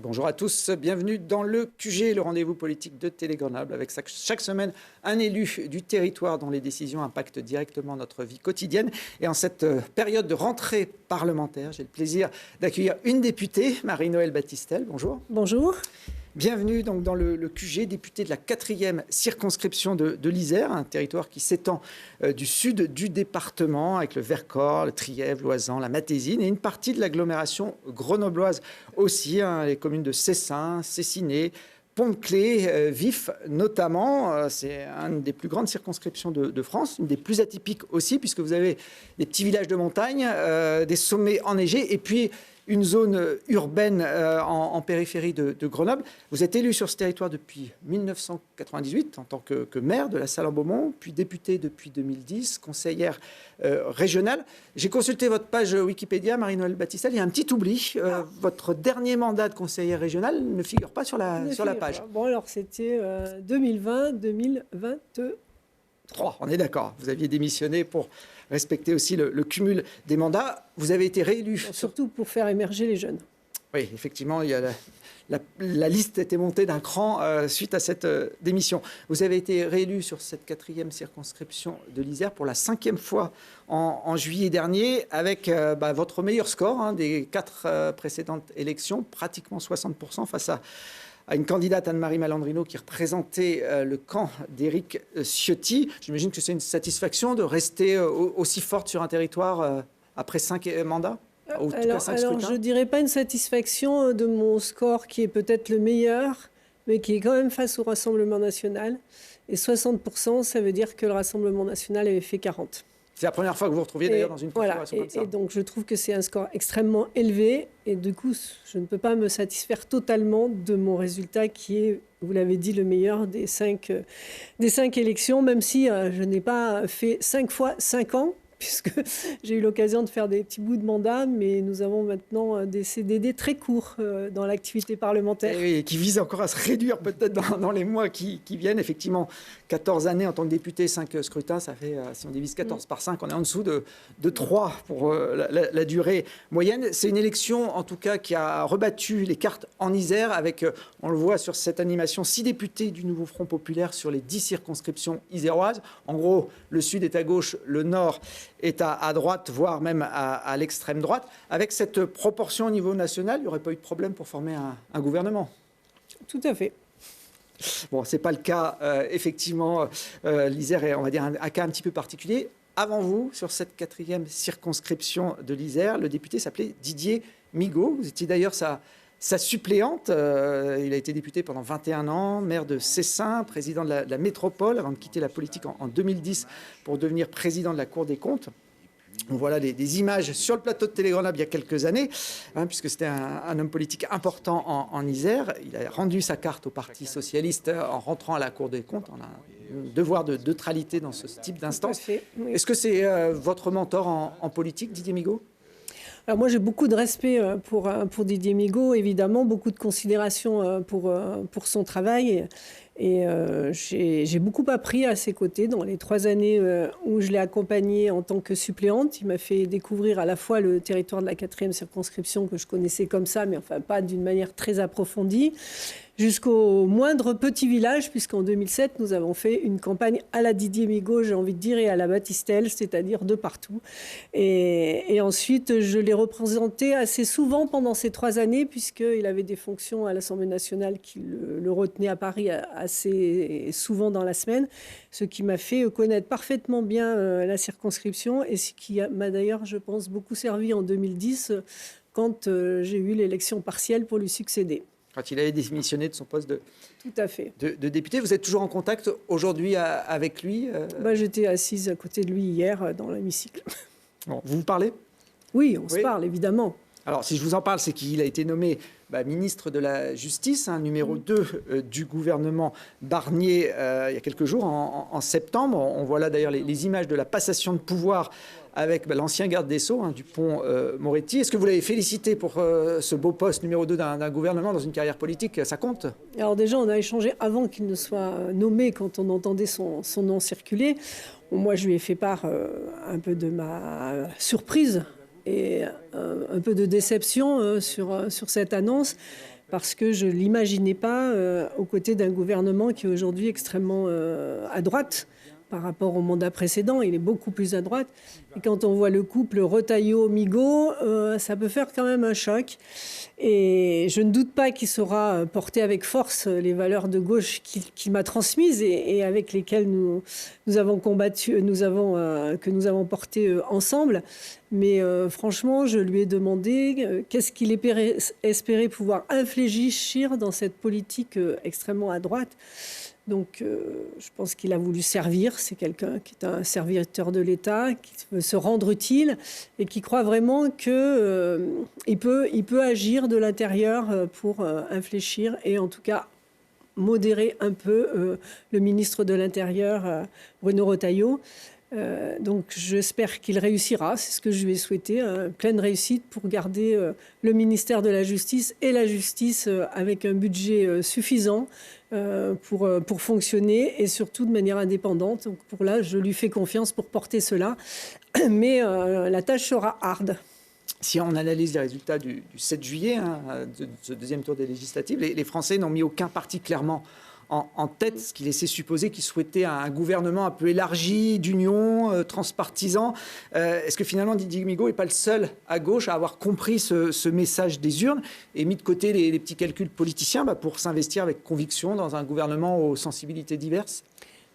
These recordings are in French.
Bonjour à tous, bienvenue dans le QG, le rendez-vous politique de Télé Grenoble, avec chaque semaine un élu du territoire dont les décisions impactent directement notre vie quotidienne. Et en cette période de rentrée parlementaire, j'ai le plaisir d'accueillir une députée, Marie-Noëlle Battistel. Bonjour. Bonjour. Bienvenue donc dans le QG, députée de la 4e circonscription de l'Isère, un territoire qui s'étend du sud du département avec le Vercors, le Trièves, l'Oisans, la Matésine et une partie de l'agglomération grenobloise aussi, les communes de Cessin, Cessiné, Pont-de-Clé, Vif notamment. C'est une des plus grandes circonscriptions de France, une des plus atypiques aussi puisque vous avez des petits villages de montagne, des sommets enneigés et puis une zone urbaine en périphérie de Grenoble. Vous êtes élu sur ce territoire depuis 1998 en tant que maire de la Salle-en-Beaumont, puis députée depuis 2010, conseillère régionale. J'ai consulté votre page Wikipédia, Marie-Noëlle Battistel. Il y a un petit oubli. Votre dernier mandat de conseillère régionale ne figure pas sur la page. Bon, alors c'était 2020-2023. On est d'accord. Vous aviez démissionné pour respecter aussi le cumul des mandats. Vous avez été réélu. Surtout pour faire émerger les jeunes. Oui, effectivement, il y a la liste était montée d'un cran suite à cette démission. Vous avez été réélu sur cette 4e circonscription de l'Isère pour la 5e fois en juillet dernier avec votre meilleur score des 4 précédentes élections, pratiquement 60% face à une candidate, Anne-Marie Malandrino, qui représentait le camp d'Éric Ciotti. J'imagine que c'est une satisfaction de rester aussi forte sur un territoire après 5 mandats. Alors, je ne dirais pas une satisfaction de mon score qui est peut-être le meilleur, mais qui est quand même face au Rassemblement national. Et 60%, ça veut dire que le Rassemblement national avait fait 40%. C'est la première fois que vous vous retrouviez d'ailleurs dans une configuration comme ça. Et donc je trouve que c'est un score extrêmement élevé. Et du coup, je ne peux pas me satisfaire totalement de mon résultat qui est, vous l'avez dit, le meilleur des 5 élections, même si je n'ai pas fait 5 fois 5 ans, puisque j'ai eu l'occasion de faire des petits bouts de mandat, mais nous avons maintenant des CDD très courts dans l'activité parlementaire. Et qui visent encore à se réduire peut-être dans les mois qui viennent. Effectivement, 14 années en tant que député, 5 scrutins, ça fait, si on divise 14 par 5, on est en dessous de 3 pour la durée moyenne. C'est une élection, en tout cas, qui a rebattu les cartes en Isère avec, on le voit sur cette animation, 6 députés du Nouveau Front Populaire sur les 10 circonscriptions iséroises. En gros, le sud est à gauche, le nord est à droite, voire même à l'extrême droite. Avec cette proportion au niveau national, il n'y aurait pas eu de problème pour former un gouvernement. Tout à fait. Bon, ce n'est pas le cas, effectivement. L'Isère est, on va dire, un cas un petit peu particulier. Avant vous, sur cette 4e circonscription de l'Isère, le député s'appelait Didier Migaud. Vous étiez d'ailleurs sa suppléante. Il a été député pendant 21 ans, maire de Cessin, président de la métropole, avant de quitter la politique en 2010 pour devenir président de la Cour des comptes. On voit là des images sur le plateau de Télé Grenoble il y a quelques années, puisque c'était un homme politique important en Isère. Il a rendu sa carte au Parti socialiste en rentrant à la Cour des comptes. On a un devoir de neutralité dans ce type d'instance. Oui. Est-ce que c'est votre mentor en politique, Didier Migaud ? Alors moi, j'ai beaucoup de respect pour Didier Migaud, évidemment, beaucoup de considération pour son travail. Et j'ai beaucoup appris à ses côtés dans les 3 années où je l'ai accompagné en tant que suppléante. Il m'a fait découvrir à la fois le territoire de la 4e circonscription que je connaissais comme ça, mais enfin pas d'une manière très approfondie, jusqu'au moindre petit village, puisqu'en 2007, nous avons fait une campagne à la Didier Migaud, j'ai envie de dire, et à la Battistel, c'est-à-dire de partout. Et ensuite, je l'ai représenté assez souvent pendant ces 3 années, puisqu'il avait des fonctions à l'Assemblée nationale qui le retenaient à Paris assez souvent dans la semaine, ce qui m'a fait connaître parfaitement bien la circonscription, et ce qui m'a d'ailleurs, je pense, beaucoup servi en 2010, quand j'ai eu l'élection partielle pour lui succéder. Quand il avait démissionné de son poste Tout à fait. de député. Vous êtes toujours en contact aujourd'hui avec lui J'étais assise à côté de lui hier dans l'hémicycle. Bon, vous vous parlez ? Oui, on se parle, évidemment. Alors, si je vous en parle, c'est qu'il a été nommé ministre de la Justice, numéro 2 du gouvernement Barnier il y a quelques jours, en septembre. On voit là d'ailleurs les images de la passation de pouvoir avec l'ancien garde des Sceaux, Dupond-Moretti. Est-ce que vous l'avez félicité pour ce beau poste numéro 2 d'un gouvernement dans une carrière politique ? Ça compte ? Alors déjà, on a échangé avant qu'il ne soit nommé, quand on entendait son nom circuler. Moi, je lui ai fait part un peu de ma surprise et un peu de déception sur cette annonce. parce que je ne l'imaginais pas aux côtés d'un gouvernement qui est aujourd'hui extrêmement à droite par rapport au mandat précédent. Il est beaucoup plus à droite. Et quand on voit le couple Retailleau-Migaud, ça peut faire quand même un choc. Et je ne doute pas qu'il saura porter avec force les valeurs de gauche qu'il m'a transmises et avec lesquelles nous avons combattu, que nous avons porté ensemble. Mais franchement, je lui ai demandé qu'est-ce qu'il espérait pouvoir infléchir dans cette politique extrêmement à droite. Donc, je pense qu'il a voulu servir. C'est quelqu'un qui est un serviteur de l'État, qui veut se rendre utile et qui croit vraiment qu'il peut agir de l'intérieur pour infléchir et en tout cas modérer un peu le ministre de l'Intérieur, Bruno Retailleau. Donc j'espère qu'il réussira, c'est ce que je lui ai souhaité, pleine réussite pour garder le ministère de la Justice et la justice avec un budget suffisant pour fonctionner et surtout de manière indépendante. Donc pour là, je lui fais confiance pour porter cela, mais la tâche sera hard. Si on analyse les résultats du 7 juillet, de ce deuxième tour des législatives, les Français n'ont mis aucun parti clairement en tête, ce qui laissait supposer qu'ils souhaitaient un gouvernement un peu élargi, d'union, transpartisan. Est-ce que finalement Didier Migaud n'est pas le seul à gauche à avoir compris ce message des urnes et mis de côté les petits calculs politiciens pour s'investir avec conviction dans un gouvernement aux sensibilités diverses ?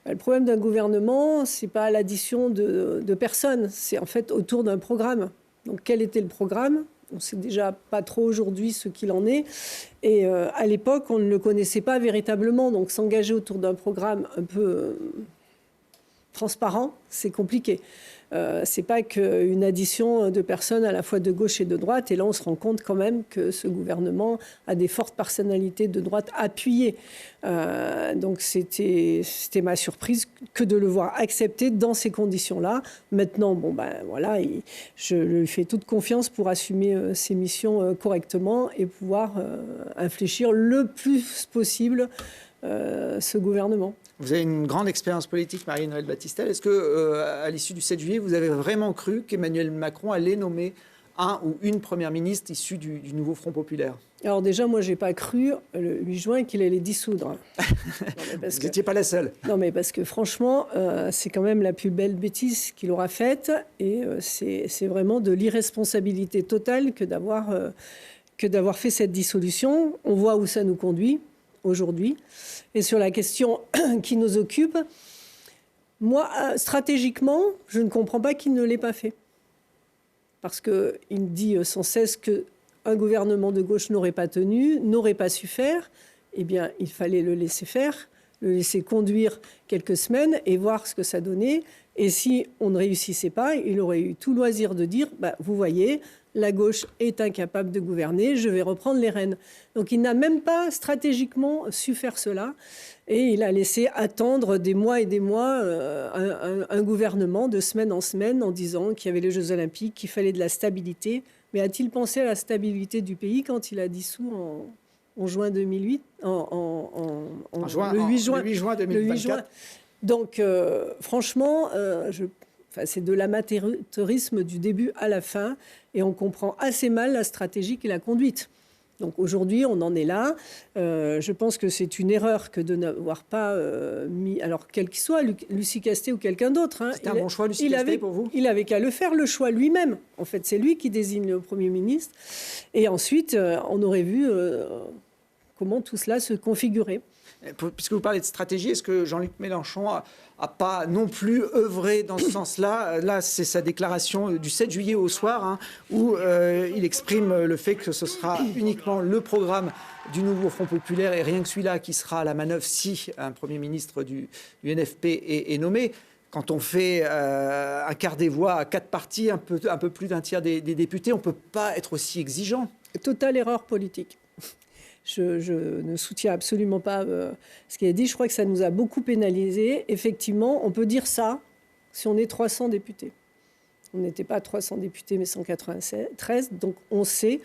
Le problème d'un gouvernement, ce n'est pas l'addition de personnes, c'est en fait autour d'un programme. Donc quel était le programme ? On ne sait déjà pas trop aujourd'hui ce qu'il en est. Et à l'époque, on ne le connaissait pas véritablement. Donc s'engager autour d'un programme un peu transparent, c'est compliqué. C'est pas qu'une addition de personnes à la fois de gauche et de droite. Et là, on se rend compte quand même que ce gouvernement a des fortes personnalités de droite appuyées. Donc c'était ma surprise que de le voir accepter dans ces conditions-là. Maintenant, voilà, je lui fais toute confiance pour assumer ses missions correctement et pouvoir infléchir le plus possible ce gouvernement. Vous avez une grande expérience politique, Marie-Noëlle Battistel. Est-ce que, à l'issue du 7 juillet, vous avez vraiment cru qu'Emmanuel Macron allait nommer un ou une première ministre issue du nouveau Front populaire ? Alors déjà, moi, je n'ai pas cru le 8 juin qu'il allait dissoudre. Vous n'étiez pas la seule. Non, mais parce que franchement, c'est quand même la plus belle bêtise qu'il aura faite. Et c'est vraiment de l'irresponsabilité totale que d'avoir fait cette dissolution. On voit où ça nous conduit aujourd'hui. Et sur la question qui nous occupe, moi, stratégiquement, je ne comprends pas qu'il ne l'ait pas fait. Parce qu'il dit sans cesse qu'un gouvernement de gauche n'aurait pas tenu, n'aurait pas su faire. Eh bien, il fallait le laisser faire, le laisser conduire quelques semaines et voir ce que ça donnait. Et si on ne réussissait pas, il aurait eu tout loisir de dire vous voyez, la gauche est incapable de gouverner, je vais reprendre les rênes. Donc il n'a même pas stratégiquement su faire cela. Et il a laissé attendre des mois et des mois un gouvernement de semaine en semaine en disant qu'il y avait les Jeux Olympiques, qu'il fallait de la stabilité. Mais a-t-il pensé à la stabilité du pays quand il a dissous en juin 2008 le 8 juin 2024. Donc franchement, c'est de l'amateurisme du début à la fin et on comprend assez mal la stratégie qu'il a conduite. Donc aujourd'hui, on en est là. Je pense que c'est une erreur que de n'avoir pas mis, alors quel qu'il soit, Lucie Castet ou quelqu'un d'autre. C'était un bon choix, Lucie Castet, pour vous ? Il avait qu'à le faire, le choix lui-même. En fait, c'est lui qui désigne le Premier ministre. Et ensuite, on aurait vu comment tout cela se configurait. Puisque vous parlez de stratégie, est-ce que Jean-Luc Mélenchon a pas non plus œuvré dans ce sens-là ? Là, c'est sa déclaration du 7 juillet au soir, où il exprime le fait que ce sera uniquement le programme du nouveau Front populaire et rien que celui-là qui sera à la manœuvre si un Premier ministre du NFP est nommé. Quand on fait un quart des voix à 4 partis, un peu plus d'un tiers des députés, on ne peut pas être aussi exigeant. Totale erreur politique. Je ne soutiens absolument pas ce qu'il a dit. Je crois que ça nous a beaucoup pénalisés. Effectivement, on peut dire ça si on est 300 députés. On n'était pas 300 députés, mais 193. Donc on sait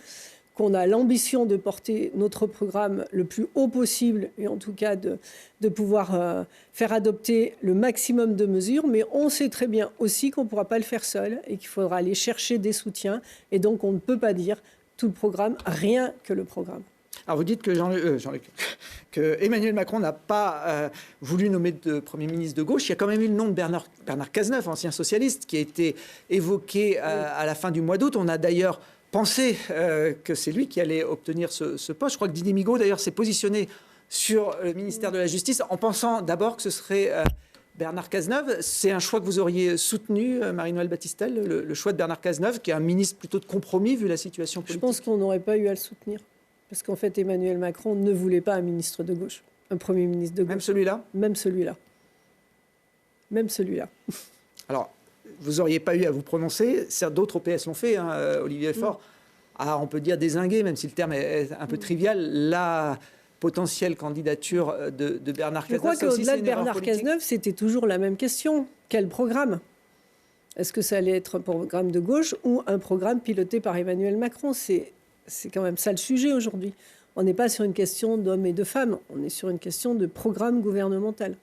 qu'on a l'ambition de porter notre programme le plus haut possible et en tout cas de pouvoir faire adopter le maximum de mesures. Mais on sait très bien aussi qu'on ne pourra pas le faire seul et qu'il faudra aller chercher des soutiens. Et donc on ne peut pas dire tout le programme, rien que le programme. Alors vous dites que, que Emmanuel Macron n'a pas voulu nommer de Premier ministre de gauche. Il y a quand même eu le nom de Bernard Cazeneuve, ancien socialiste, qui a été évoqué à la fin du mois d'août. On a d'ailleurs pensé que c'est lui qui allait obtenir ce poste. Je crois que Didier Migaud, d'ailleurs, s'est positionné sur le ministère de la Justice en pensant d'abord que ce serait Bernard Cazeneuve. C'est un choix que vous auriez soutenu, Marie-Noëlle Battistel, le choix de Bernard Cazeneuve, qui est un ministre plutôt de compromis vu la situation politique. Je pense qu'on n'aurait pas eu à le soutenir. Parce qu'en fait, Emmanuel Macron ne voulait pas un ministre de gauche, un Premier ministre de gauche. Même celui-là ? Même celui-là. Même celui-là. Alors, vous n'auriez pas eu à vous prononcer. Certes, d'autres au PS l'ont fait, hein, Olivier Faure. On peut dire dézingué, même si le terme est un peu trivial, la potentielle candidature de Bernard Cazeneuve. Je crois qu'au-delà de Bernard Cazeneuve, c'était toujours la même question. Quel programme ? Est-ce que ça allait être un programme de gauche ou un programme piloté par Emmanuel Macron ? C'est quand même ça le sujet aujourd'hui. On n'est pas sur une question d'hommes et de femmes, on est sur une question de programme gouvernemental.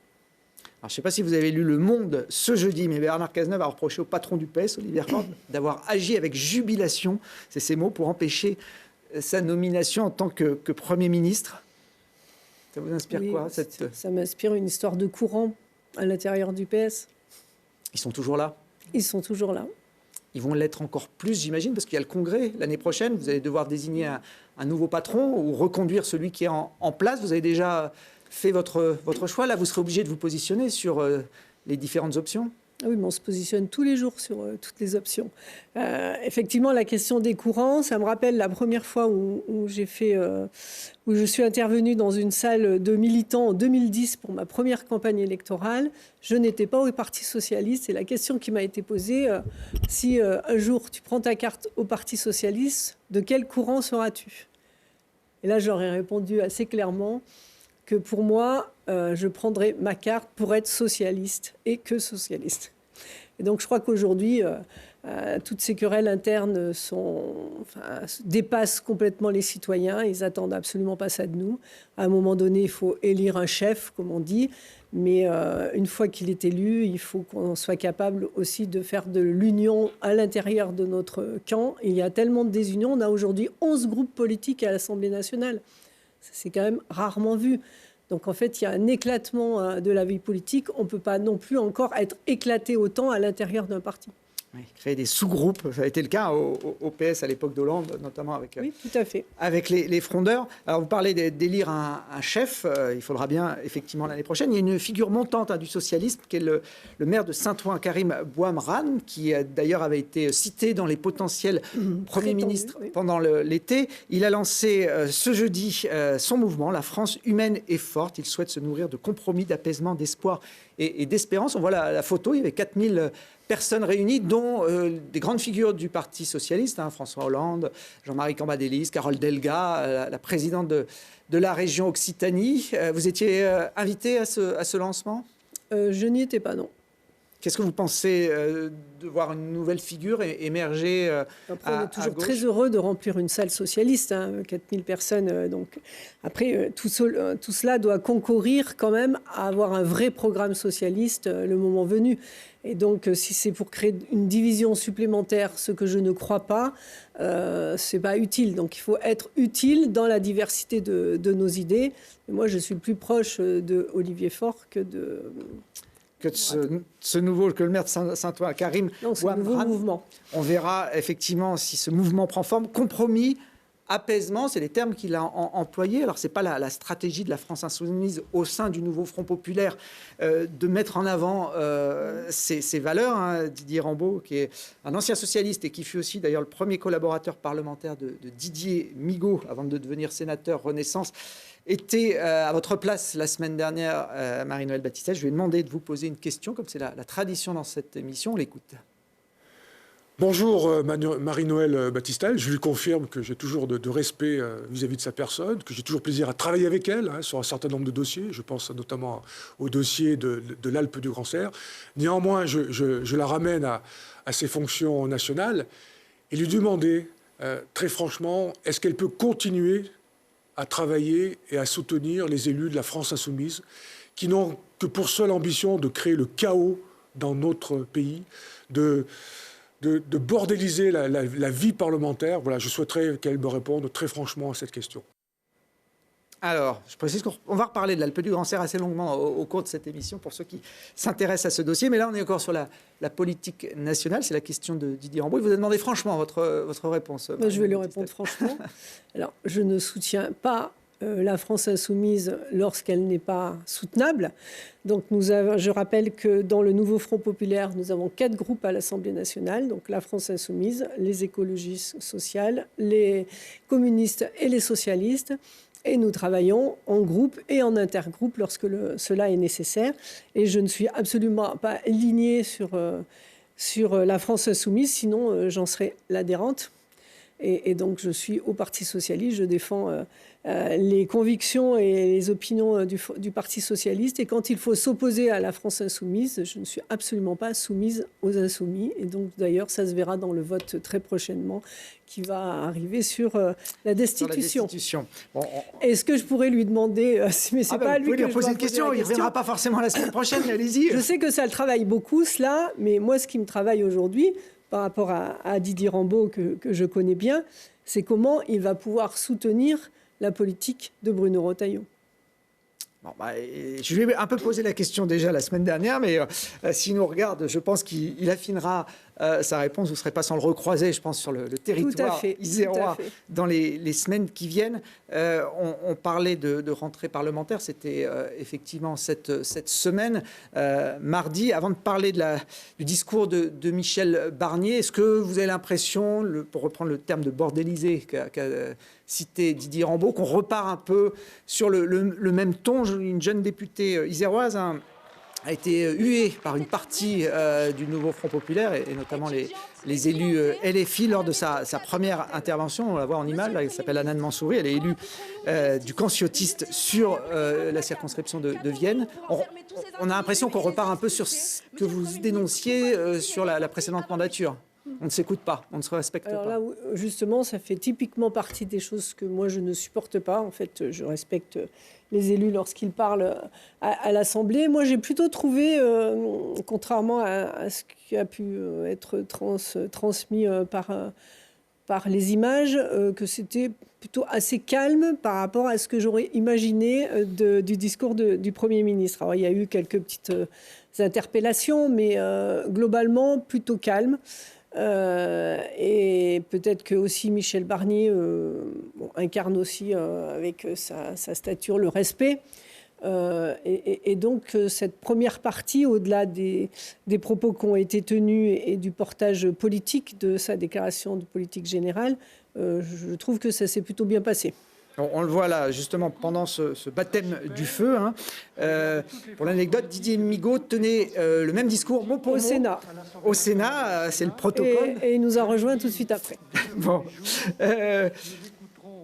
Alors, je ne sais pas si vous avez lu Le Monde ce jeudi, mais Bernard Cazeneuve a reproché au patron du PS, Olivier Faure, d'avoir agi avec jubilation, c'est ses mots, pour empêcher sa nomination en tant que Premier ministre. Ça vous inspire quoi Ça m'inspire une histoire de courant à l'intérieur du PS. Ils sont toujours là ? Ils sont toujours là. Ils vont l'être encore plus, j'imagine, parce qu'il y a le Congrès l'année prochaine. Vous allez devoir désigner un nouveau patron ou reconduire celui qui est en place. Vous avez déjà fait votre choix. Là, vous serez obligé de vous positionner sur les différentes options. Ah oui, mais on se positionne tous les jours sur toutes les options. Effectivement, la question des courants, ça me rappelle la première fois où je suis intervenue dans une salle de militants en 2010 pour ma première campagne électorale. Je n'étais pas au Parti socialiste et la question qui m'a été posée, si un jour tu prends ta carte au Parti socialiste, de quel courant seras-tu ? Et là, j'aurais répondu assez clairement que pour moi, je prendrais ma carte pour être socialiste et que socialiste. Et donc je crois qu'aujourd'hui, toutes ces querelles internes dépassent complètement les citoyens. Ils n'attendent absolument pas ça de nous. À un moment donné, il faut élire un chef, comme on dit. Mais une fois qu'il est élu, il faut qu'on soit capable aussi de faire de l'union à l'intérieur de notre camp. Il y a tellement de désunion. On a aujourd'hui 11 groupes politiques à l'Assemblée nationale. C'est quand même rarement vu. Donc en fait, il y a un éclatement de la vie politique. On ne peut pas non plus encore être éclaté autant à l'intérieur d'un parti. Oui, créer des sous-groupes, ça a été le cas au PS à l'époque d'Hollande, notamment avec, oui, tout à fait. Avec les frondeurs. Alors vous parlez d'élire un chef, il faudra bien effectivement l'année prochaine. Il y a une figure montante du socialisme qui est le maire de Saint-Ouen, Karim Bouamrane, qui d'ailleurs avait été cité dans les potentiels premiers ministres pendant l'été. Il a lancé ce jeudi son mouvement, La France humaine et forte. Il souhaite se nourrir de compromis, d'apaisement, d'espoir et d'espérance. On voit la photo, il y avait 4000 personnes réunies, dont des grandes figures du Parti socialiste, François Hollande, Jean-Marie Cambadélis, Carole Delga, la présidente de la région Occitanie. Vous étiez invité à ce lancement ? Je n'y étais pas, non. Qu'est-ce que vous pensez de voir une nouvelle figure émerger Après, on est toujours très heureux de remplir une salle socialiste, 4000 personnes. Donc. Après, tout cela doit concourir quand même à avoir un vrai programme socialiste le moment venu. Et donc, si c'est pour créer une division supplémentaire, ce que je ne crois pas, c'est pas utile. Donc, il faut être utile dans la diversité de nos idées. Et moi, je suis plus proche de Olivier Faure que de le maire de Saint-Ouen, Karim Bouamrane. On verra effectivement si ce mouvement prend forme. Compromis, apaisement, c'est les termes qu'il a employés. Alors, ce n'est pas la stratégie de la France insoumise au sein du nouveau Front populaire de mettre en avant ses valeurs. Didier Rambaud, qui est un ancien socialiste et qui fut aussi d'ailleurs le premier collaborateur parlementaire de Didier Migaud avant de devenir sénateur Renaissance, était à votre place la semaine dernière, Marie-Noëlle Battistel. Je lui ai demandé de vous poser une question, comme c'est la tradition dans cette émission. On l'écoute. Bonjour Marie-Noëlle Battistel, je lui confirme que j'ai toujours de respect vis-à-vis de sa personne, que j'ai toujours plaisir à travailler avec elle sur un certain nombre de dossiers. Je pense notamment au dossier de l'Alpe du Grand Serre. Néanmoins, je la ramène à ses fonctions nationales et lui demander très franchement, est-ce qu'elle peut continuer à travailler et à soutenir les élus de la France insoumise qui n'ont que pour seule ambition de créer le chaos dans notre pays, de bordéliser la vie parlementaire. Voilà, je souhaiterais qu'elle me réponde très franchement à cette question. Alors, je précise qu'on va reparler de l'Alpe du Grand Serre assez longuement au cours de cette émission pour ceux qui s'intéressent à ce dossier. Mais là, on est encore sur la politique nationale. C'est la question de Didier Rambaud. Il vous a demandé franchement votre réponse. Je vais lui répondre franchement. Alors, je ne soutiens pas la France insoumise lorsqu'elle n'est pas soutenable. Donc, je rappelle que dans le nouveau Front populaire, nous avons 4 groupes à l'Assemblée nationale. Donc, la France insoumise, les écologistes sociales, les communistes et les socialistes. Et nous travaillons en groupe et en intergroupe lorsque cela est nécessaire. Et je ne suis absolument pas alignée sur la France insoumise, sinon j'en serais l'adhérente. Et donc je suis au Parti socialiste, je défends les convictions et les opinions du Parti socialiste. Et quand il faut s'opposer à la France insoumise, je ne suis absolument pas soumise aux insoumis. Et donc d'ailleurs, ça se verra dans le vote très prochainement qui va arriver sur la destitution. Bon, est-ce que je pourrais lui demander, mais c'est pas à lui que je dois poser une question. Il ne reviendra pas forcément la semaine prochaine, mais allez-y. Je sais que ça le travaille beaucoup, cela, mais moi, ce qui me travaille aujourd'hui, par rapport à Didier Rambaud, que je connais bien, c'est comment il va pouvoir soutenir la politique de Bruno Retailleau. Bon, je lui ai un peu posé la question déjà la semaine dernière, mais s'il nous regarde, je pense qu'il affinera sa réponse. Vous ne serez pas sans le recroiser, je pense, sur le territoire isérois dans les semaines qui viennent. On parlait de rentrée parlementaire, c'était effectivement cette semaine, mardi. Avant de parler du discours de Michel Barnier, est-ce que vous avez l'impression, pour reprendre le terme de bordélisé qu'a cité Didier Rambaud, qu'on repart un peu sur le même ton? Une jeune députée iséroise a été huée par une partie du nouveau Front populaire et notamment les élus LFI lors de sa première intervention. On la voit en image, là, elle s'appelle Anne Mansouri, elle est élue du camp ciotiste sur la circonscription de Vienne. On a l'impression qu'on repart un peu sur ce que vous dénonciez sur la précédente mandature. On ne s'écoute pas, on ne se respecte pas. Alors là, justement, ça fait typiquement partie des choses que moi, je ne supporte pas. En fait, je respecte les élus lorsqu'ils parlent à l'Assemblée. Moi, j'ai plutôt trouvé, contrairement à ce qui a pu être transmis par les images, que c'était plutôt assez calme par rapport à ce que j'aurais imaginé du discours du Premier ministre. Alors, il y a eu quelques petites interpellations, mais globalement, plutôt calme. Et peut-être que aussi Michel Barnier incarne aussi avec sa stature le respect. Et donc cette première partie, au-delà des propos qui ont été tenus et du portage politique de sa déclaration de politique générale, je trouve que ça s'est plutôt bien passé. On le voit là, justement, pendant ce baptême du feu. Pour l'anecdote, Didier Migaud tenait le même discours mot pour mot. Au Sénat, c'est le protocole. Et il nous a rejoint tout de suite après. Bon.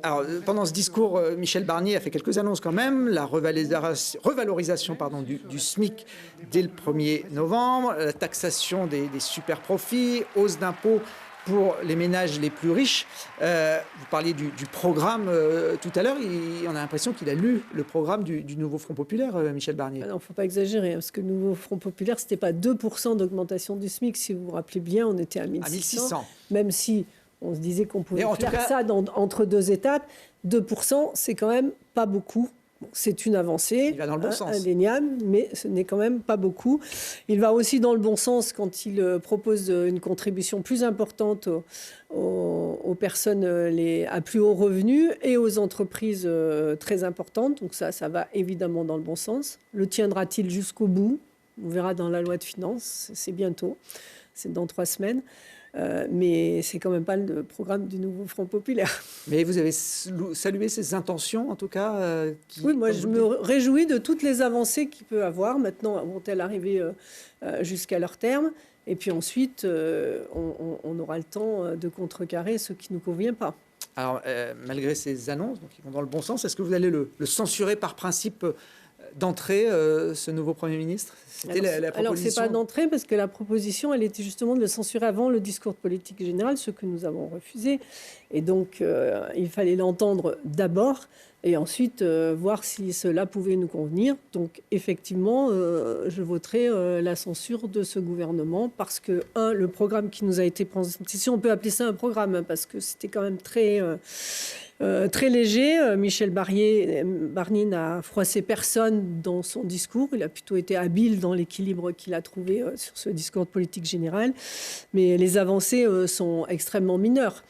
Alors, pendant ce discours, Michel Barnier a fait quelques annonces quand même. La revalorisation du SMIC dès le 1er novembre, la taxation des super profits, hausse d'impôts pour les ménages les plus riches. Vous parliez du programme tout à l'heure. On a l'impression qu'il a lu le programme du nouveau Front populaire, Michel Barnier. Il ne faut pas exagérer, parce que le nouveau Front populaire, ce n'était pas 2% d'augmentation du SMIC. Si vous vous rappelez bien, on était à 1600. Même si on se disait qu'on pouvait faire ça entre 2 étapes. 2%, c'est quand même pas beaucoup. C'est une avancée, il va dans le bon sens, indéniable, mais ce n'est quand même pas beaucoup. Il va aussi dans le bon sens quand il propose une contribution plus importante aux personnes à plus haut revenu et aux entreprises très importantes. Donc ça va évidemment dans le bon sens. Le tiendra-t-il jusqu'au bout? On verra dans la loi de finances, c'est bientôt, c'est dans 3 semaines. Mais c'est quand même pas le programme du nouveau Front populaire. Mais vous avez salué ses intentions, en tout cas Oui, moi je me réjouis de toutes les avancées qu'il peut avoir. Maintenant, vont-elles arriver jusqu'à leur terme? Et puis ensuite, on aura le temps de contrecarrer ce qui ne nous convient pas. Alors, malgré ces annonces, donc, qui vont dans le bon sens, est-ce que vous allez le censurer par principe d'entrée, ce nouveau Premier ministre? C'était la proposition. Alors, ce n'est pas d'entrée, parce que la proposition, elle était justement de le censurer avant le discours de politique générale, ce que nous avons refusé. Et donc, il fallait l'entendre d'abord, et ensuite voir si cela pouvait nous convenir. Donc, effectivement, je voterai la censure de ce gouvernement, parce que, le programme qui nous a été présenté, si on peut appeler ça un programme, parce que c'était quand même très Très léger. Michel Barnier n'a froissé personne dans son discours. Il a plutôt été habile dans l'équilibre qu'il a trouvé sur ce discours de politique générale. Mais les avancées sont extrêmement mineures.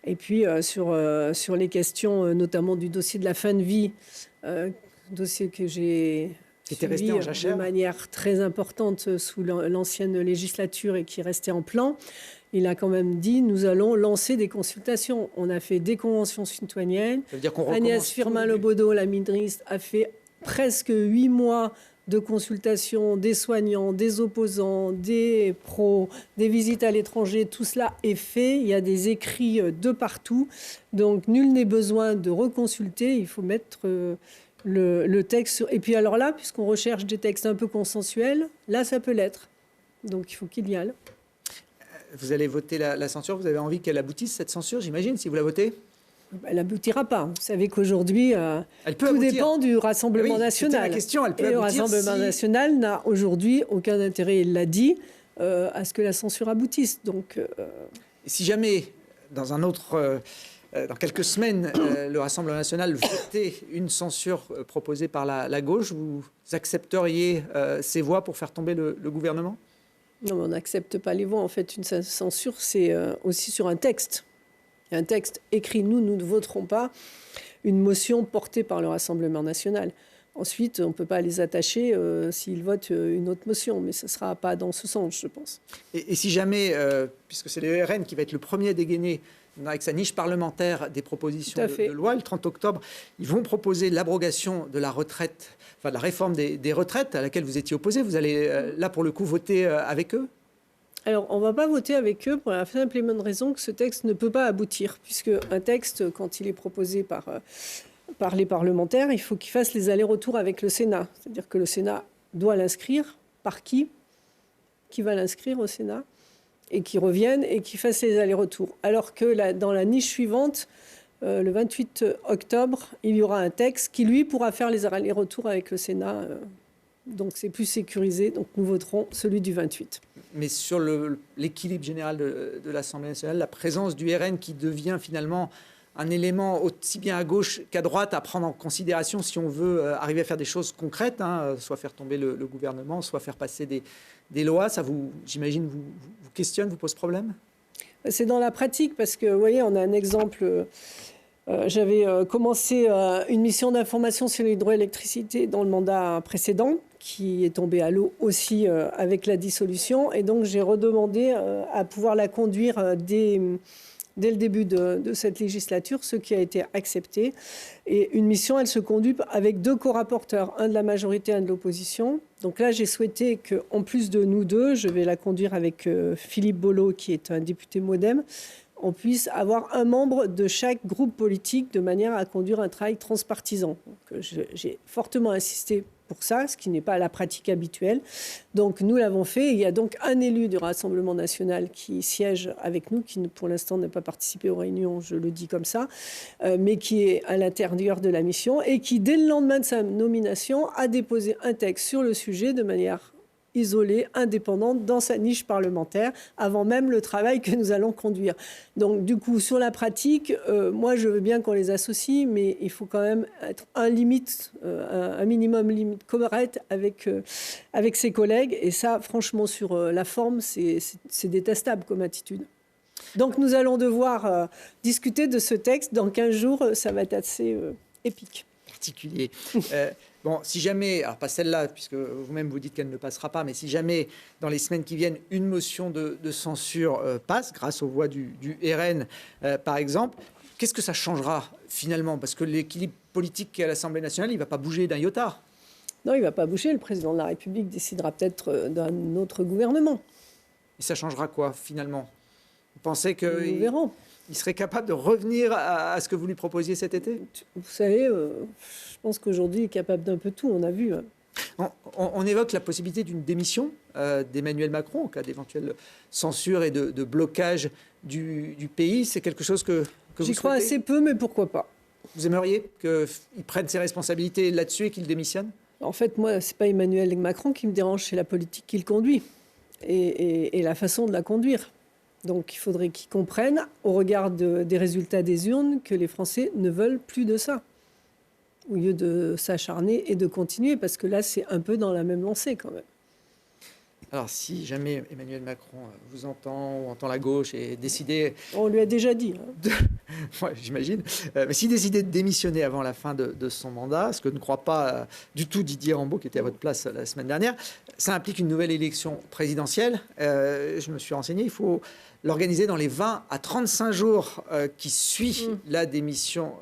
Et puis, sur les questions, notamment du dossier de la fin de vie, dossier que j'ai suivi de manière très importante sous l'ancienne législature et qui restait en plan, il a quand même dit, nous allons lancer des consultations. On a fait des conventions citoyennes. Agnès Firmin-Lebaudot, la ministre, a fait presque 8 mois de consultations des soignants, des opposants, des pros, des visites à l'étranger. Tout cela est fait. Il y a des écrits de partout. Donc, nul n'est besoin de reconsulter. Il faut mettre le texte sur... Et puis alors là, puisqu'on recherche des textes un peu consensuels, là, ça peut l'être. Donc, il faut qu'il y aille. Vous allez voter la censure. Vous avez envie qu'elle aboutisse, cette censure, j'imagine, si vous la votez? Elle n'aboutira pas. Vous savez qu'aujourd'hui, tout dépend du Rassemblement national. La question, elle peut le Rassemblement national n'a aujourd'hui aucun intérêt, il l'a dit, à ce que la censure aboutisse. Donc, si jamais, dans quelques semaines, le Rassemblement national votait une censure proposée par la gauche, vous accepteriez ces voix pour faire tomber le gouvernement? Non, mais on n'accepte pas les voix. En fait, une censure, c'est aussi sur un texte. Il y a un texte écrit, nous ne voterons pas une motion portée par le Rassemblement national. Ensuite, on ne peut pas les attacher s'ils votent une autre motion, mais ce ne sera pas dans ce sens, je pense. Et si jamais, puisque c'est le RN qui va être le premier à dégainer avec sa niche parlementaire des propositions de loi, le 30 octobre, ils vont proposer l'abrogation de la retraite, enfin de la réforme des retraites à laquelle vous étiez opposé. Vous allez, là, pour le coup, voter avec eux? Alors, on ne va pas voter avec eux pour la simple et bonne raison que ce texte ne peut pas aboutir, puisque un texte, quand il est proposé par les parlementaires, il faut qu'il fasse les allers-retours avec le Sénat. C'est-à-dire que le Sénat doit l'inscrire. Par qui? Qui va l'inscrire au Sénat? Et qui revienne et qui fasse les allers-retours. Alors que dans la niche suivante, le 28 octobre, il y aura un texte qui, lui, pourra faire les allers-retours avec le Sénat. Donc, c'est plus sécurisé. Donc, nous voterons celui du 28. Mais sur l'équilibre général de l'Assemblée nationale, la présence du RN qui devient finalement un élément aussi bien à gauche qu'à droite à prendre en considération si on veut arriver à faire des choses concrètes, soit faire tomber le gouvernement, soit faire passer des lois, ça j'imagine, vous questionne, vous pose problème? C'est dans la pratique parce que, vous voyez, on a un exemple... J'avais commencé une mission d'information sur l'hydroélectricité dans le mandat précédent, qui est tombée à l'eau aussi avec la dissolution. Et donc, j'ai redemandé à pouvoir la conduire dès le début de cette législature, ce qui a été accepté. Et une mission, elle se conduit avec 2 co-rapporteurs, un de la majorité, un de l'opposition. Donc là, j'ai souhaité qu'en plus de nous deux, je vais la conduire avec Philippe Bollot, qui est un député MoDem, on puisse avoir un membre de chaque groupe politique de manière à conduire un travail transpartisan. J'ai fortement insisté pour ça, ce qui n'est pas la pratique habituelle. Donc nous l'avons fait. Il y a donc un élu du Rassemblement national qui siège avec nous, qui pour l'instant n'a pas participé aux réunions, je le dis comme ça, mais qui est à l'intérieur de la mission et qui, dès le lendemain de sa nomination, a déposé un texte sur le sujet de manière isolée, indépendante, dans sa niche parlementaire, avant même le travail que nous allons conduire. Donc, du coup, sur la pratique, moi, je veux bien qu'on les associe, mais il faut quand même être un minimum limite correct avec ses collègues. Et ça, franchement, sur la forme, c'est détestable comme attitude. Donc, nous allons devoir discuter de ce texte. Dans 15 jours, ça va être assez épique. Particulier. Bon, si jamais, alors pas celle-là, puisque vous-même vous dites qu'elle ne passera pas, mais si jamais, dans les semaines qui viennent, une motion de censure passe, grâce aux voix du RN, par exemple, qu'est-ce que ça changera finalement? Parce que l'équilibre politique à l'Assemblée nationale, il ne va pas bouger d'un iota. Non, il ne va pas bouger. Le président de la République décidera peut-être d'un autre gouvernement. Et ça changera quoi, finalement? Vous pensez que... Nous verrons. Il serait capable de revenir à ce que vous lui proposiez cet été? Vous savez, je pense qu'aujourd'hui, il est capable d'un peu tout, on a vu. On évoque la possibilité d'une démission d'Emmanuel Macron en cas d'éventuelle censure et de blocage du pays. C'est quelque chose que vous J'y crois assez peu, mais pourquoi pas. Vous aimeriez qu'il prenne ses responsabilités là-dessus et qu'il démissionne? En fait, moi, ce n'est pas Emmanuel Macron qui me dérange, c'est la politique qu'il conduit et la façon de la conduire. Donc il faudrait qu'ils comprennent, au regard des résultats des urnes, que les Français ne veulent plus de ça, au lieu de s'acharner et de continuer, parce que là, c'est un peu dans la même lancée quand même. Alors, si jamais Emmanuel Macron vous entend ou entend la gauche et décidait... On lui a déjà dit. Ouais, j'imagine. Mais s'il décidait de démissionner avant la fin de son mandat, ce que ne croit pas du tout Didier Rambaud, qui était à votre place la semaine dernière, ça implique une nouvelle élection présidentielle. Je me suis renseigné, il faut l'organiser dans les 20 à 35 jours qui suivent la démission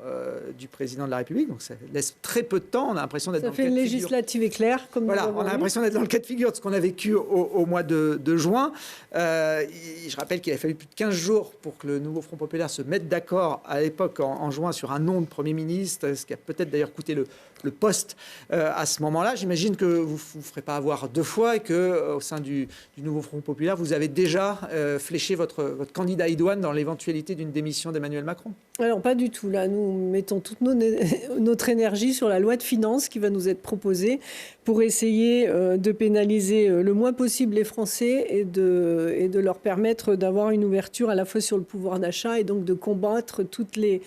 du président de la République. Donc ça laisse très peu de temps. On a l'impression d'être dans le cas de figure. Ça fait une législative éclair, comme voilà, on a l'impression d'être dans le cas de figure de ce qu'on a vécu au mois de juin. Je rappelle qu'il a fallu plus de 15 jours pour que le nouveau Front populaire se mette d'accord à l'époque en juin sur un nom de Premier ministre, ce qui a peut-être d'ailleurs coûté le poste à ce moment-là. J'imagine que vous ne ferez pas avoir deux fois et qu'au sein du nouveau Front populaire, vous avez déjà fléché votre candidat idoine dans l'éventualité d'une démission d'Emmanuel Macron. Alors, pas du tout. Là, nous mettons toute notre énergie sur la loi de finances qui va nous être proposée pour essayer de pénaliser le moins possible les Français et de leur permettre d'avoir une ouverture à la fois sur le pouvoir d'achat et donc de combattre toutes les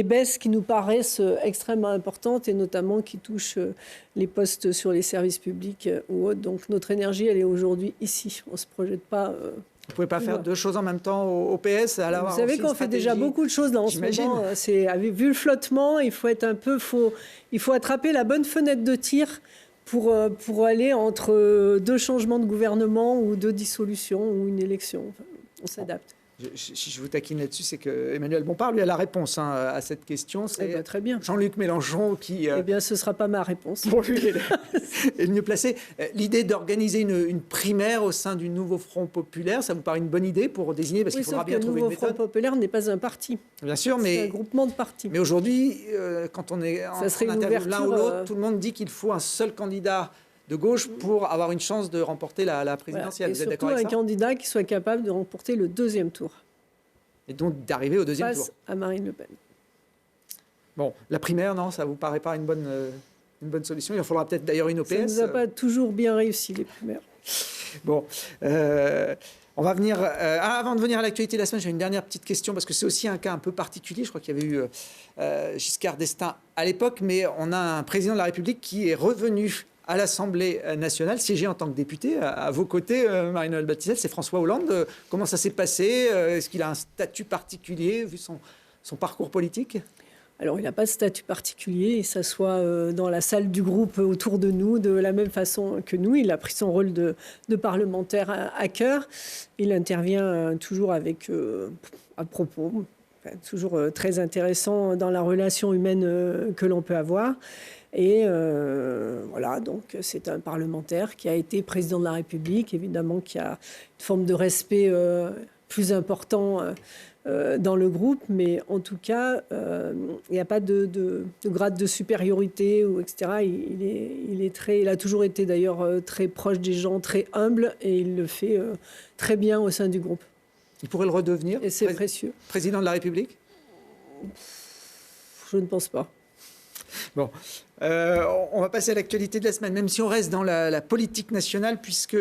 baisses qui nous paraissent extrêmement importantes et notamment qui touchent les postes sur les services publics ou autres. Donc notre énergie, elle est aujourd'hui ici. On ne se projette pas... Vous ne pouvez pas faire deux choses en même temps au PS. Vous savez qu'on fait déjà beaucoup de choses là en ce moment. Vu le flottement, il faut être il faut attraper la bonne fenêtre de tir pour aller entre deux changements de gouvernement ou deux dissolutions ou une élection. Enfin, on s'adapte. Si je vous taquine là-dessus, c'est que Emmanuel Bompard, lui, a la réponse à cette question. C'est très bien. Jean-Luc Mélenchon qui... Eh bien, ce ne sera pas ma réponse. Pour lui, est le mieux placé. L'idée d'organiser une primaire au sein du nouveau Front populaire, ça vous paraît une bonne idée pour désigner, parce qu'il faudra bien trouver une méthode. Le nouveau Front populaire n'est pas un parti. Bien sûr, mais... C'est un groupement de partis. Mais aujourd'hui, quand on est en interview l'un ou l'autre, tout le monde dit qu'il faut un seul candidat de gauche pour avoir une chance de remporter la présidentielle. Voilà. Vous êtes d'accord avec ça ? Et surtout un candidat qui soit capable de remporter le deuxième tour. Et donc d'arriver au deuxième tour. Face à Marine Le Pen. Bon, la primaire, non, ça ne vous paraît pas une bonne solution ? Il en faudra peut-être d'ailleurs une OPS. Ça ne nous a pas toujours bien réussi, les primaires. Bon, on va venir... avant de venir à l'actualité de la semaine, j'ai une dernière petite question, parce que c'est aussi un cas un peu particulier. Je crois qu'il y avait eu Giscard d'Estaing à l'époque, mais on a un président de la République qui est revenu à l'Assemblée nationale, siéger en tant que député à vos côtés, Marie-Noëlle Battistel, c'est François Hollande. Comment ça s'est passé ? Est-ce qu'il a un statut particulier vu son parcours politique ? Alors, il n'a pas de statut particulier. Il s'assoit dans la salle du groupe autour de nous de la même façon que nous. Il a pris son rôle de parlementaire à cœur. Il intervient toujours avec à propos, toujours très intéressant dans la relation humaine que l'on peut avoir. Et voilà, donc c'est un parlementaire qui a été président de la République, évidemment, qui a une forme de respect plus important dans le groupe, mais en tout cas, il n'y a pas de grade de supériorité, ou etc. Il a toujours été d'ailleurs très proche des gens, très humble, et il le fait très bien au sein du groupe. Il pourrait le redevenir, et c'est précieux. Président de la République ? Je ne pense pas. Bon, on va passer à l'actualité de la semaine, même si on reste dans la politique nationale, puisque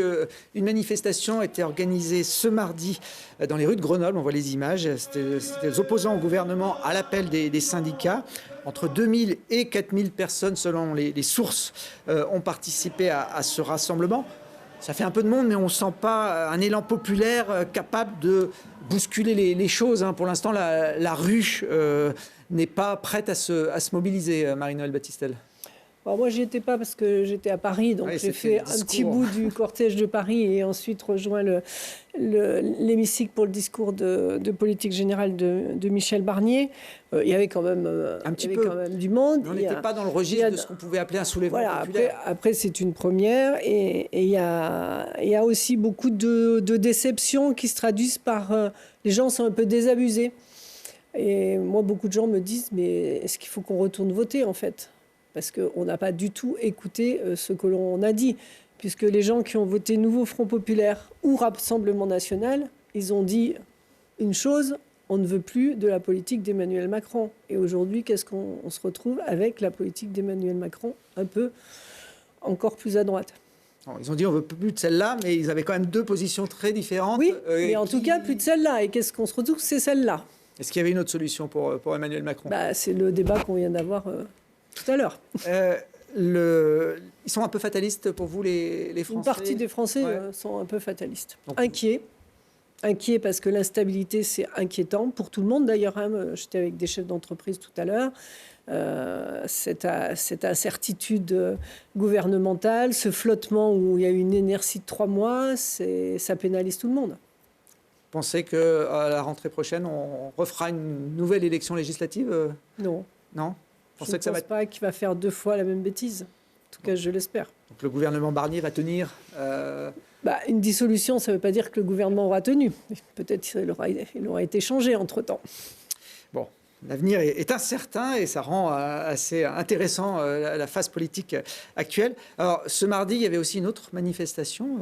une manifestation a été organisée ce mardi dans les rues de Grenoble. On voit les images. C'était les opposants au gouvernement à l'appel des syndicats. Entre 2000 et 4000 personnes, selon les sources, ont participé à ce rassemblement. Ça fait un peu de monde, mais on ne sent pas un élan populaire capable de bousculer les choses. Pour l'instant, la rue n'est pas prête à se mobiliser, Marie-Noëlle Battistel. Alors moi, j'y étais pas parce que j'étais à Paris, donc j'ai fait un petit bout du cortège de Paris et ensuite rejoint l'hémicycle pour le discours de politique générale de Michel Barnier. Il y avait quand même du monde. Mais on n'était pas dans le registre de ce qu'on pouvait appeler un soulèvement populaire. Après, c'est une première et il y a aussi beaucoup de déceptions qui se traduisent par les gens sont un peu désabusés. Et moi, beaucoup de gens me disent, mais est-ce qu'il faut qu'on retourne voter, en fait ? Parce qu'on n'a pas du tout écouté ce que l'on a dit. Puisque les gens qui ont voté Nouveau Front populaire ou Rassemblement national, ils ont dit une chose, on ne veut plus de la politique d'Emmanuel Macron. Et aujourd'hui, qu'est-ce qu'on se retrouve avec la politique d'Emmanuel Macron, un peu encore plus à droite ? Ils ont dit on veut plus de celle-là, mais ils avaient quand même deux positions très différentes. Oui, mais en tout cas, plus de celle-là. Et qu'est-ce qu'on se retrouve? C'est celle-là. Est-ce qu'il y avait une autre solution pour Emmanuel Macron? C'est le débat qu'on vient d'avoir tout à l'heure. Ils sont un peu fatalistes pour vous, les Français? Une partie des Français sont un peu fatalistes. Inquiets parce que l'instabilité, c'est inquiétant pour tout le monde d'ailleurs. J'étais avec des chefs d'entreprise tout à l'heure. Cette incertitude gouvernementale, ce flottement où il y a eu une inertie de 3 mois, ça pénalise tout le monde. Vous pensez qu'à la rentrée prochaine, on refera une nouvelle élection législative? Non. Non? Je ne pense pas qu'il va faire 2 fois la même bêtise. En tout cas, je l'espère. Donc le gouvernement Barnier va tenir Une dissolution, ça ne veut pas dire que le gouvernement aura tenu. Peut-être qu'il aura été changé entre-temps. Bon. L'avenir est incertain et ça rend assez intéressant la phase politique actuelle. Alors, ce mardi, il y avait aussi une autre manifestation,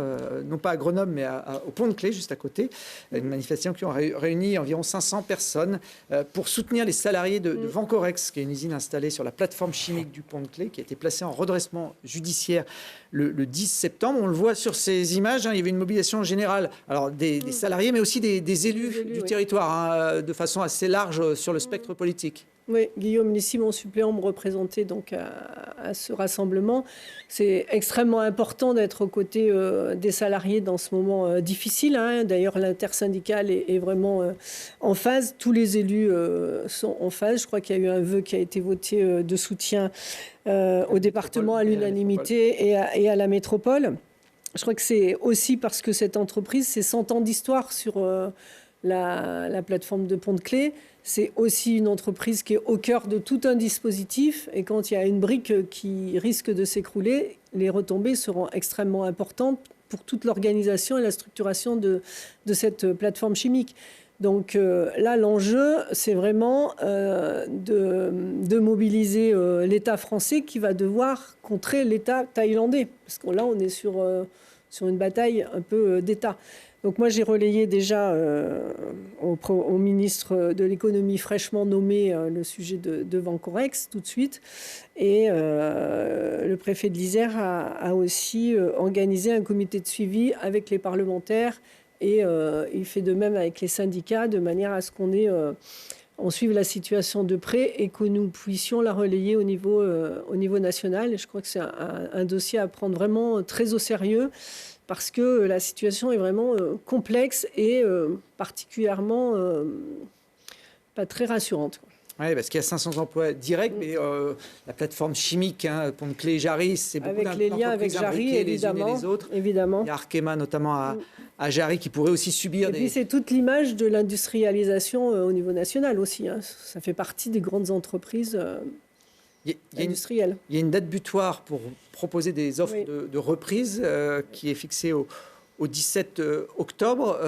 non pas à Grenoble, mais au Pont-de-Claix, juste à côté. Une manifestation qui a réuni environ 500 personnes pour soutenir les salariés de Vancorex, qui est une usine installée sur la plateforme chimique du Pont-de-Claix, qui a été placée en redressement judiciaire le 10 septembre. On le voit sur ces images, il y avait une mobilisation générale, alors des salariés, mais aussi des élus du territoire, de façon assez large sur le spectre politique. Oui, Guillaume Lissi, mon suppléant, me représentait donc à ce rassemblement. C'est extrêmement important d'être aux côtés des salariés dans ce moment difficile. D'ailleurs, l'intersyndicale est vraiment en phase. Tous les élus sont en phase. Je crois qu'il y a eu un vœu qui a été voté de soutien au département à l'unanimité et à la métropole. Je crois que c'est aussi parce que cette entreprise, c'est 100 ans d'histoire sur la plateforme de Pont-de-Claix. C'est aussi une entreprise qui est au cœur de tout un dispositif. Et quand il y a une brique qui risque de s'écrouler, les retombées seront extrêmement importantes pour toute l'organisation et la structuration de cette plateforme chimique. Donc là, l'enjeu, c'est vraiment de mobiliser l'État français qui va devoir contrer l'État thaïlandais. Parce que là, on est sur une bataille un peu d'État. Donc moi, j'ai relayé déjà au ministre de l'économie fraîchement nommé le sujet de Vancorex tout de suite. Et le préfet de l'Isère a aussi organisé un comité de suivi avec les parlementaires. Et il fait de même avec les syndicats, de manière à ce on suive la situation de près et que nous puissions la relayer au niveau national. Et je crois que c'est un dossier à prendre vraiment très au sérieux, parce que la situation est vraiment complexe et particulièrement pas très rassurante. Oui, parce qu'il y a 500 emplois directs, mais la plateforme chimique, Pont-de-Claix, Jarry, c'est beaucoup avec les liens avec Jarry, évidemment, les unes et les autres. Évidemment. Il y a Arkema, notamment à Jarry, qui pourrait aussi subir Puis c'est toute l'image de l'industrialisation au niveau national aussi. Ça fait partie des grandes entreprises industrielles. Il y a une date butoir pour proposer des offres de reprise qui est fixée au 17 octobre.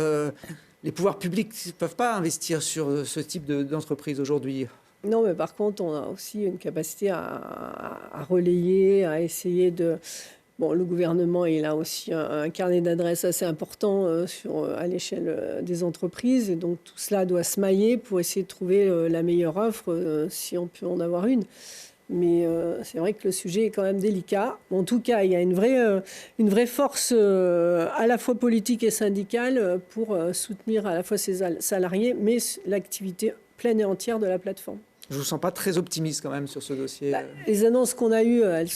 Les pouvoirs publics ne peuvent pas investir sur ce type d'entreprise aujourd'hui. Non, mais par contre, on a aussi une capacité à relayer, à essayer de... Bon, le gouvernement, il a aussi un carnet d'adresses assez important à l'échelle des entreprises. Et donc, tout cela doit se mailler pour essayer de trouver la meilleure offre, si on peut en avoir une. Mais c'est vrai que le sujet est quand même délicat. En tout cas, il y a une vraie force à la fois politique et syndicale pour soutenir à la fois ces salariés, mais l'activité pleine et entière de la plateforme. Je ne vous sens pas très optimiste quand même sur ce dossier. Les annonces qu'on a eues, elles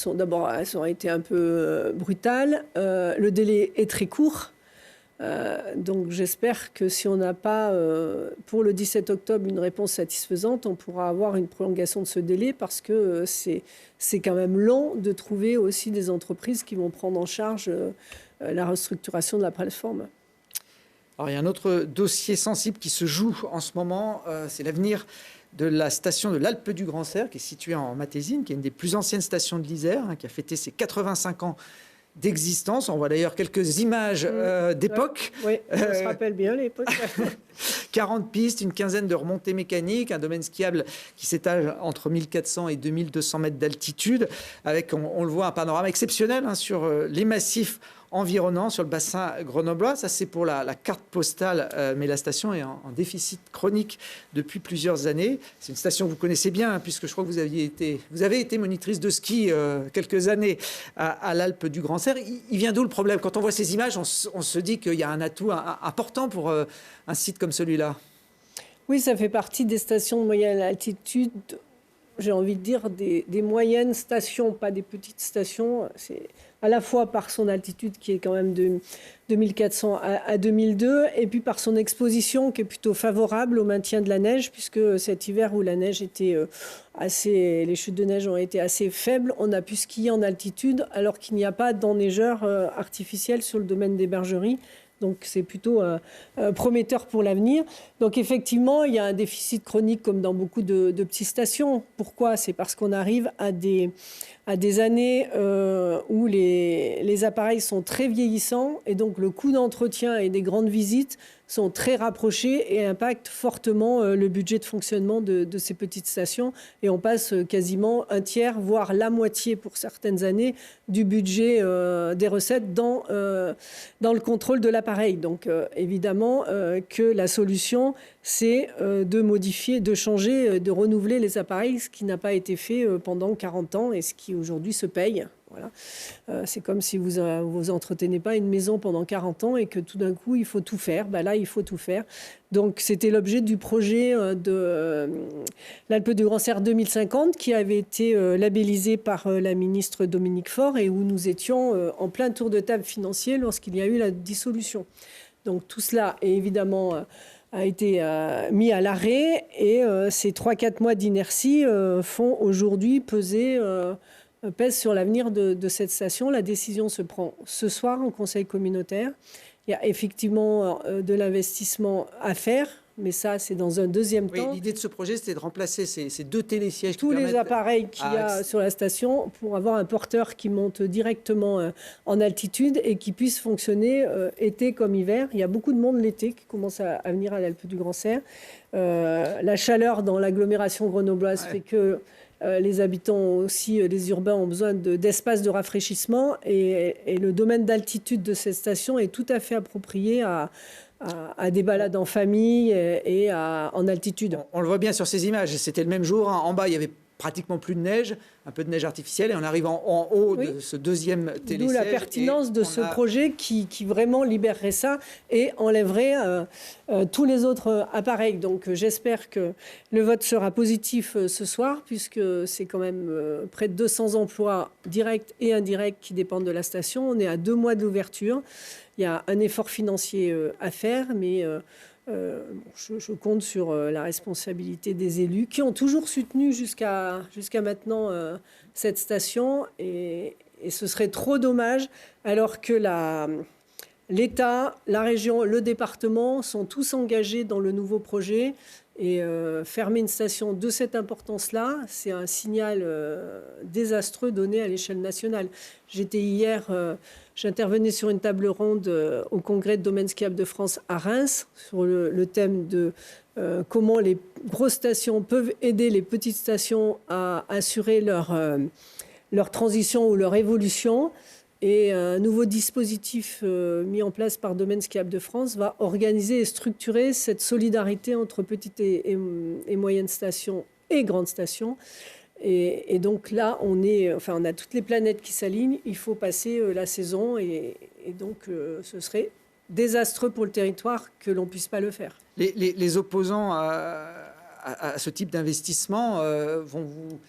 ont été un peu brutales. Le délai est très court. Donc j'espère que si on n'a pas, pour le 17 octobre, une réponse satisfaisante, on pourra avoir une prolongation de ce délai, parce que c'est quand même long de trouver aussi des entreprises qui vont prendre en charge la restructuration de la plateforme. Alors il y a un autre dossier sensible qui se joue en ce moment, c'est l'avenir de la station de l'Alpe du Grand Cerf, qui est située en Matésine, qui est une des plus anciennes stations de l'Isère, qui a fêté ses 85 ans d'existence. On voit d'ailleurs quelques images d'époque. Oui, on se rappelle bien l'époque. 40 pistes, une quinzaine de remontées mécaniques, un domaine skiable qui s'étale entre 1400 et 2200 mètres d'altitude, avec, on le voit, un panorama exceptionnel sur les massifs environnants, sur le bassin grenoblois. Ça, c'est pour la carte postale, mais la station est en déficit chronique depuis plusieurs années. C'est une station que vous connaissez bien, puisque je crois que vous avez été monitrice de ski quelques années à l'Alpe du Grand Serre. Il vient d'où le problème? Quand on voit ces images, on se dit qu'il y a un atout important pour un site comme celui-là. Oui, ça fait partie des stations de moyenne altitude, j'ai envie de dire des moyennes stations, pas des petites stations. C'est à la fois par son altitude qui est quand même de 2400 à 2002, et puis par son exposition qui est plutôt favorable au maintien de la neige, puisque cet hiver où la neige était les chutes de neige ont été assez faibles, on a pu skier en altitude alors qu'il n'y a pas d'enneigeurs artificiels sur le domaine des bergeries. Donc c'est plutôt prometteur pour l'avenir. Donc effectivement, il y a un déficit chronique comme dans beaucoup de petites stations. Pourquoi? C'est parce qu'on arrive à des années où les appareils sont très vieillissants, et donc le coût d'entretien et des grandes visites sont très rapprochés et impactent fortement le budget de fonctionnement de ces petites stations. Et on passe quasiment un tiers, voire la moitié pour certaines années, du budget des recettes dans le contrôle de l'appareil. Donc évidemment que la solution, c'est de modifier, de changer, de renouveler les appareils, ce qui n'a pas été fait pendant 40 ans et ce qui aujourd'hui se paye. Voilà. C'est comme si vous entretenez pas une maison pendant 40 ans et que tout d'un coup, il faut tout faire. Là, il faut tout faire. Donc, c'était l'objet du projet de l'Alpe du Grand Serre 2050 qui avait été labellisé par la ministre Dominique Faure et où nous étions en plein tour de table financier lorsqu'il y a eu la dissolution. Donc, tout cela est évidemment a été mis à l'arrêt et ces 3-4 mois d'inertie font aujourd'hui pèse sur l'avenir de cette station. La décision se prend ce soir en conseil communautaire. Il y a effectivement de l'investissement à faire, mais ça, c'est dans un deuxième temps. L'idée de ce projet, c'était de remplacer ces deux télésièges. Tous les appareils qu'il y a sur la station pour avoir un porteur qui monte directement en altitude et qui puisse fonctionner été comme hiver. Il y a beaucoup de monde l'été qui commence à venir à l'Alpe du Grand Serre. La chaleur dans l'agglomération grenobloise fait que les habitants aussi, les urbains ont besoin d'espace de rafraîchissement et le domaine d'altitude de cette station est tout à fait approprié à des balades en famille et en altitude. On le voit bien sur ces images, c'était le même jour. En bas, il y avait pratiquement plus de neige, un peu de neige artificielle, et on arrive en haut de ce deuxième télésiège. D'où la pertinence de ce projet qui vraiment libérerait ça et enlèverait tous les autres appareils. Donc j'espère que le vote sera positif ce soir, puisque c'est quand même près de 200 emplois directs et indirects qui dépendent de la station. On est à 2 mois de l'ouverture. Il y a un effort financier à faire, mais je compte sur la responsabilité des élus qui ont toujours soutenu jusqu'à maintenant cette station et ce serait trop dommage alors que l'État, la région, le département sont tous engagés dans le nouveau projet et fermer une station de cette importance-là, c'est un signal désastreux donné à l'échelle nationale. J'intervenais sur une table ronde au congrès de Domaine skiable de France à Reims sur le thème de comment les grosses stations peuvent aider les petites stations à assurer leur transition ou leur évolution. Et un nouveau dispositif mis en place par Domaine skiable de France va organiser et structurer cette solidarité entre petites et moyennes stations et grandes stations. Et donc là, on a toutes les planètes qui s'alignent. Il faut passer la saison et donc ce serait désastreux pour le territoire que l'on ne puisse pas le faire. Les opposants à ce type d'investissement vont vous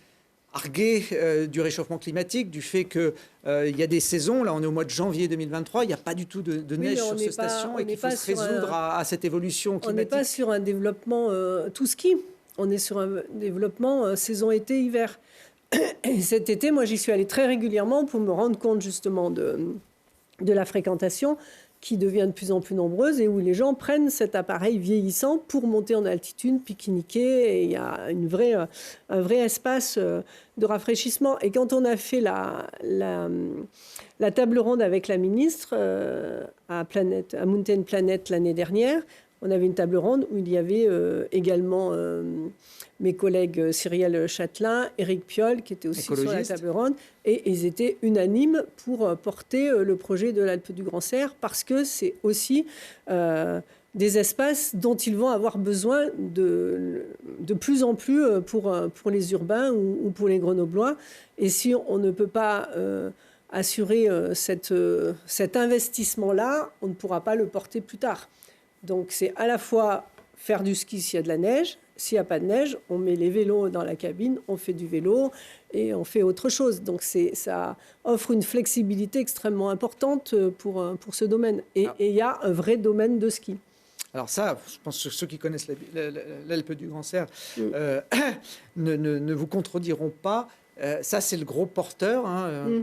arguer du réchauffement climatique, du fait qu'il y a des saisons, là on est au mois de janvier 2023, il n'y a pas du tout de neige sur cette station et qu'il faut se résoudre à cette évolution climatique. On n'est pas sur un développement tout ski. On est sur un développement saison été-hiver. Et cet été, moi, j'y suis allée très régulièrement pour me rendre compte justement de la fréquentation qui devient de plus en plus nombreuse et où les gens prennent cet appareil vieillissant pour monter en altitude, pique-niquer. Et il y a un vrai espace de rafraîchissement. Et quand on a fait la table ronde avec la ministre à Mountain Planet l'année dernière, on avait une table ronde où il y avait également mes collègues Cyrielle Châtelain, Éric Piolle, qui étaient aussi sur la table ronde, et ils étaient unanimes pour porter le projet de l'Alpe du Grand Serre, parce que c'est aussi des espaces dont ils vont avoir besoin de plus en plus pour les urbains ou pour les Grenoblois. Et si on ne peut pas assurer cet investissement-là, on ne pourra pas le porter plus tard. Donc c'est à la fois faire du ski s'il y a de la neige. S'il n'y a pas de neige, on met les vélos dans la cabine, on fait du vélo et on fait autre chose. Donc ça offre une flexibilité extrêmement importante pour ce domaine. Et il y a un vrai domaine de ski. Alors ça, je pense que ceux qui connaissent l'Alpe du Grand Serre ne vous contrediront pas. Ça, c'est le gros porteur,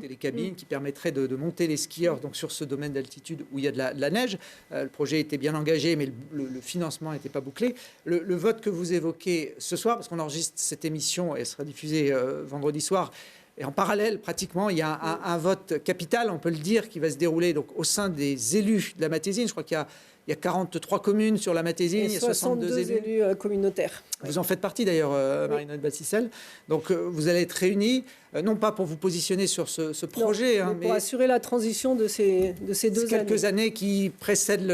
les cabines qui permettraient de monter les skieurs donc, sur ce domaine d'altitude où il y a de la neige. Le projet était bien engagé, mais le financement n'était pas bouclé. Le vote que vous évoquez ce soir, parce qu'on enregistre cette émission et elle sera diffusée vendredi soir, et en parallèle, pratiquement, il y a un vote capital, on peut le dire, qui va se dérouler donc, au sein des élus de la Matésine. Je crois qu'il y a 43 communes sur la Matésine, il y a 62 élus communautaires. Vous en faites partie d'ailleurs, Marie-Noëlle Bassissel. Donc vous allez être réunis, non pas pour vous positionner sur ce projet, mais pour assurer la transition de ces 2 années. Quelques années qui précèdent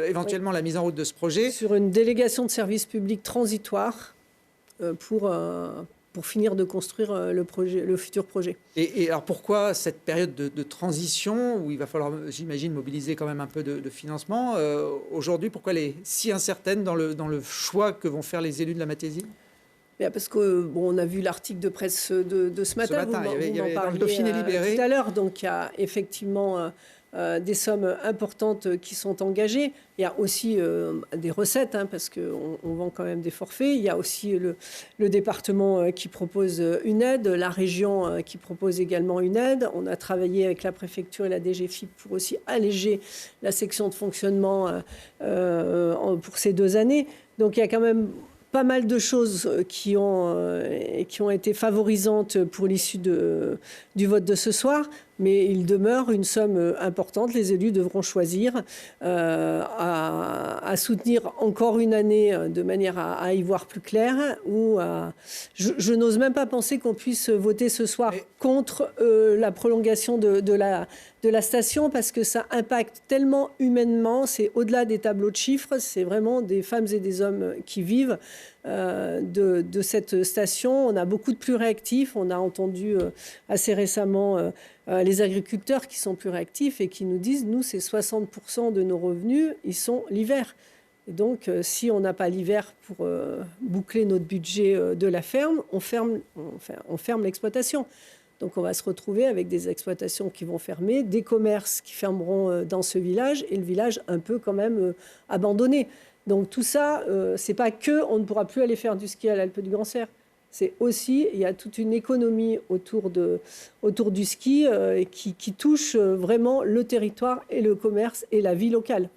éventuellement la mise en route de ce projet. Sur une délégation de service public transitoire pour finir de construire le futur projet. Et alors pourquoi cette période de transition où il va falloir, j'imagine, mobiliser quand même un peu de financement aujourd'hui? Pourquoi elle est si incertaine dans le choix que vont faire les élus de la Matésine? Parce qu'on a vu l'article de presse de ce matin. Il y avait dans le Dauphiné libéré. Tout à l'heure, donc il y a effectivement des sommes importantes qui sont engagées. Il y a aussi des recettes, parce qu'on vend quand même des forfaits. Il y a aussi le département qui propose une aide, la région qui propose également une aide. On a travaillé avec la préfecture et la DGFiP pour aussi alléger la section de fonctionnement pour ces 2 années. Donc il y a quand même pas mal de choses qui ont été favorisantes pour l'issue du vote de ce soir, mais il demeure une somme importante. Les élus devront choisir à soutenir encore une année de manière à y voir plus clair. Je n'ose même pas penser qu'on puisse voter ce soir contre la prolongation de la station, parce que ça impacte tellement humainement. C'est au-delà des tableaux de chiffres, c'est vraiment des femmes et des hommes qui vivent de cette station. On a beaucoup de plus réactifs. On a entendu assez récemment les agriculteurs qui sont plus réactifs et qui nous disent, nous, c'est 60% de nos revenus, ils sont l'hiver. Et donc, si on n'a pas l'hiver pour boucler notre budget de la ferme, on ferme l'exploitation. Donc, on va se retrouver avec des exploitations qui vont fermer, des commerces qui fermeront dans ce village, et le village un peu quand même abandonné. Donc, tout ça, c'est pas que on ne pourra plus aller faire du ski à l'Alpe du Grand Serre. C'est aussi, il y a toute une économie autour du ski qui touche vraiment le territoire et le commerce et la vie locale.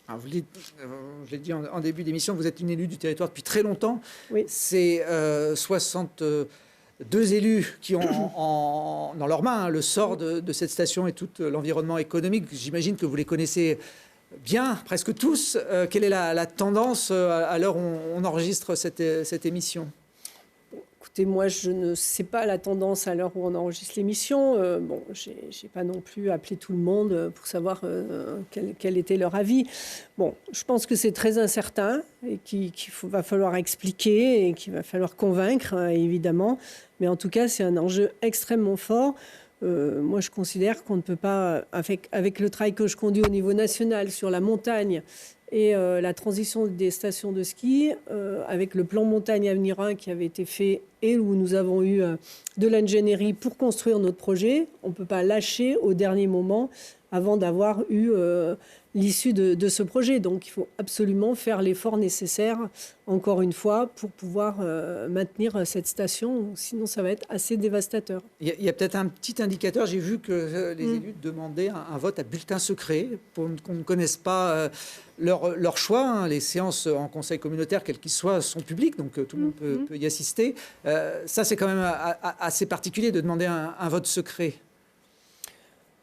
Alors, je l'ai dit en début d'émission, vous êtes une élue du territoire depuis très longtemps. Oui. C'est 62 élus qui ont dans leurs mains le sort de cette station et tout l'environnement économique. J'imagine que vous les connaissez bien, presque tous. Quelle est la tendance à l'heure où on enregistre cette émission? Écoutez, moi, je ne sais pas la tendance à l'heure où on enregistre l'émission. Je n'ai pas non plus appelé tout le monde pour savoir quel était leur avis. Bon, je pense que c'est très incertain et va falloir expliquer et qu'il va falloir convaincre, évidemment. Mais en tout cas, c'est un enjeu extrêmement fort. Moi, je considère qu'on ne peut pas, avec le travail que je conduis au niveau national sur la montagne et la transition des stations de ski, avec le plan Montagne Avenir 1 qui avait été fait et où nous avons eu de l'ingénierie pour construire notre projet, on ne peut pas lâcher au dernier moment avant d'avoir eu l'issue de ce projet. Donc il faut absolument faire l'effort nécessaire, encore une fois, pour pouvoir maintenir cette station. Sinon, ça va être assez dévastateur. Il y a peut-être un petit indicateur. J'ai vu que les élus demandaient un vote à bulletin secret pour qu'on ne connaisse pas leur choix. Les séances en conseil communautaire, quelles qu'ils soient, sont publiques, donc tout le monde peut y assister. Ça, c'est quand même assez particulier de demander un vote secret.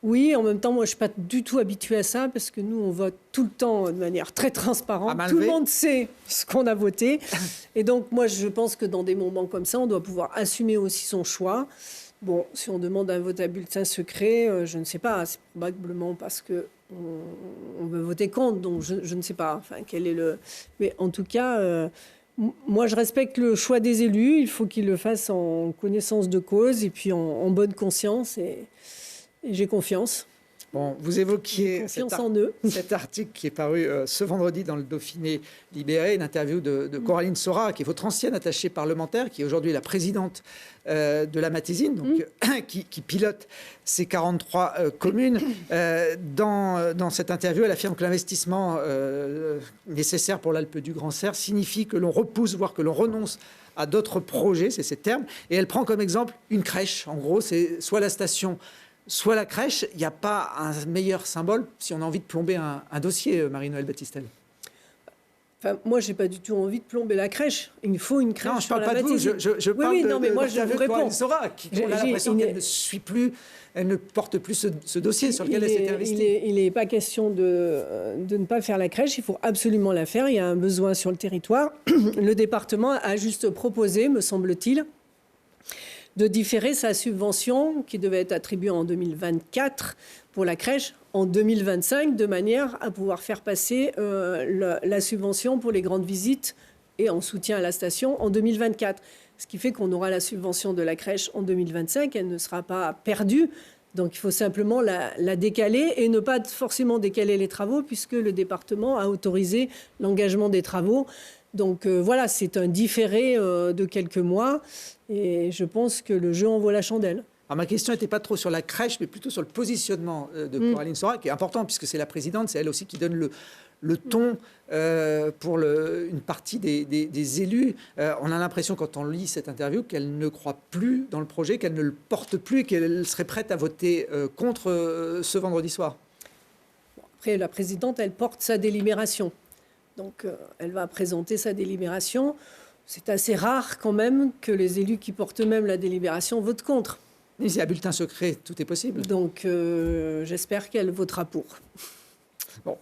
Oui, en même temps, moi, je ne suis pas du tout habituée à ça parce que nous, on vote tout le temps de manière très transparente. Tout le monde sait ce qu'on a voté. Et donc, moi, je pense que dans des moments comme ça, on doit pouvoir assumer aussi son choix. Bon, si on demande un vote à bulletin secret, je ne sais pas. C'est probablement parce qu'on veut voter contre. Donc, je ne sais pas. Enfin, quel est le... Mais en tout cas... moi, je respecte le choix des élus. Il faut qu'ils le fassent en connaissance de cause et puis en bonne conscience. Et j'ai confiance. Bon, vous évoquiez cet article qui est paru ce vendredi dans le Dauphiné Libéré, une interview de Coraline Sora, qui est votre ancienne attachée parlementaire, qui est aujourd'hui la présidente de la Matésine, donc, qui pilote ces 43 communes. Dans cette interview, elle affirme que l'investissement nécessaire pour l'Alpe du Grand Serre signifie que l'on repousse, voire que l'on renonce à d'autres projets, c'est ces termes. Et elle prend comme exemple une crèche. En gros, c'est soit la station, soit la crèche. Il n'y a pas un meilleur symbole si on a envie de plomber un dossier, Marie-Noëlle Battistel. Enfin, moi, je n'ai pas du tout envie de plomber la crèche. Il faut une crèche. Non, je ne parle pas de vous. Je parle non, mais moi, je vous réponds. Sora, on a l'impression qu'elle ne suit plus, elle ne porte plus ce dossier sur lequel elle s'était investie. Il n'est pas question de ne pas faire la crèche. Il faut absolument la faire. Il y a un besoin sur le territoire. Le département a juste proposé, me semble-t-il, de différer sa subvention qui devait être attribuée en 2024 pour la crèche en 2025, de manière à pouvoir faire passer la subvention pour les grandes visites et en soutien à la station en 2024. Ce qui fait qu'on aura la subvention de la crèche en 2025, elle ne sera pas perdue. Donc il faut simplement la décaler et ne pas forcément décaler les travaux puisque le département a autorisé l'engagement des travaux. Donc voilà, c'est un différé de quelques mois et je pense que le jeu en vaut la chandelle. Alors ma question n'était pas trop sur la crèche, mais plutôt sur le positionnement de Coraline Sora, qui est important puisque c'est la présidente, c'est elle aussi qui donne le ton pour une partie des élus. On a l'impression, quand on lit cette interview, qu'elle ne croit plus dans le projet, qu'elle ne le porte plus et qu'elle serait prête à voter contre ce vendredi soir. Bon, après, la présidente, elle porte sa délibération. Donc, elle va présenter sa délibération. C'est assez rare quand même que les élus qui portent eux-mêmes la délibération votent contre. Mais si à bulletin secret, tout est possible. Donc, j'espère qu'elle votera pour. Bon.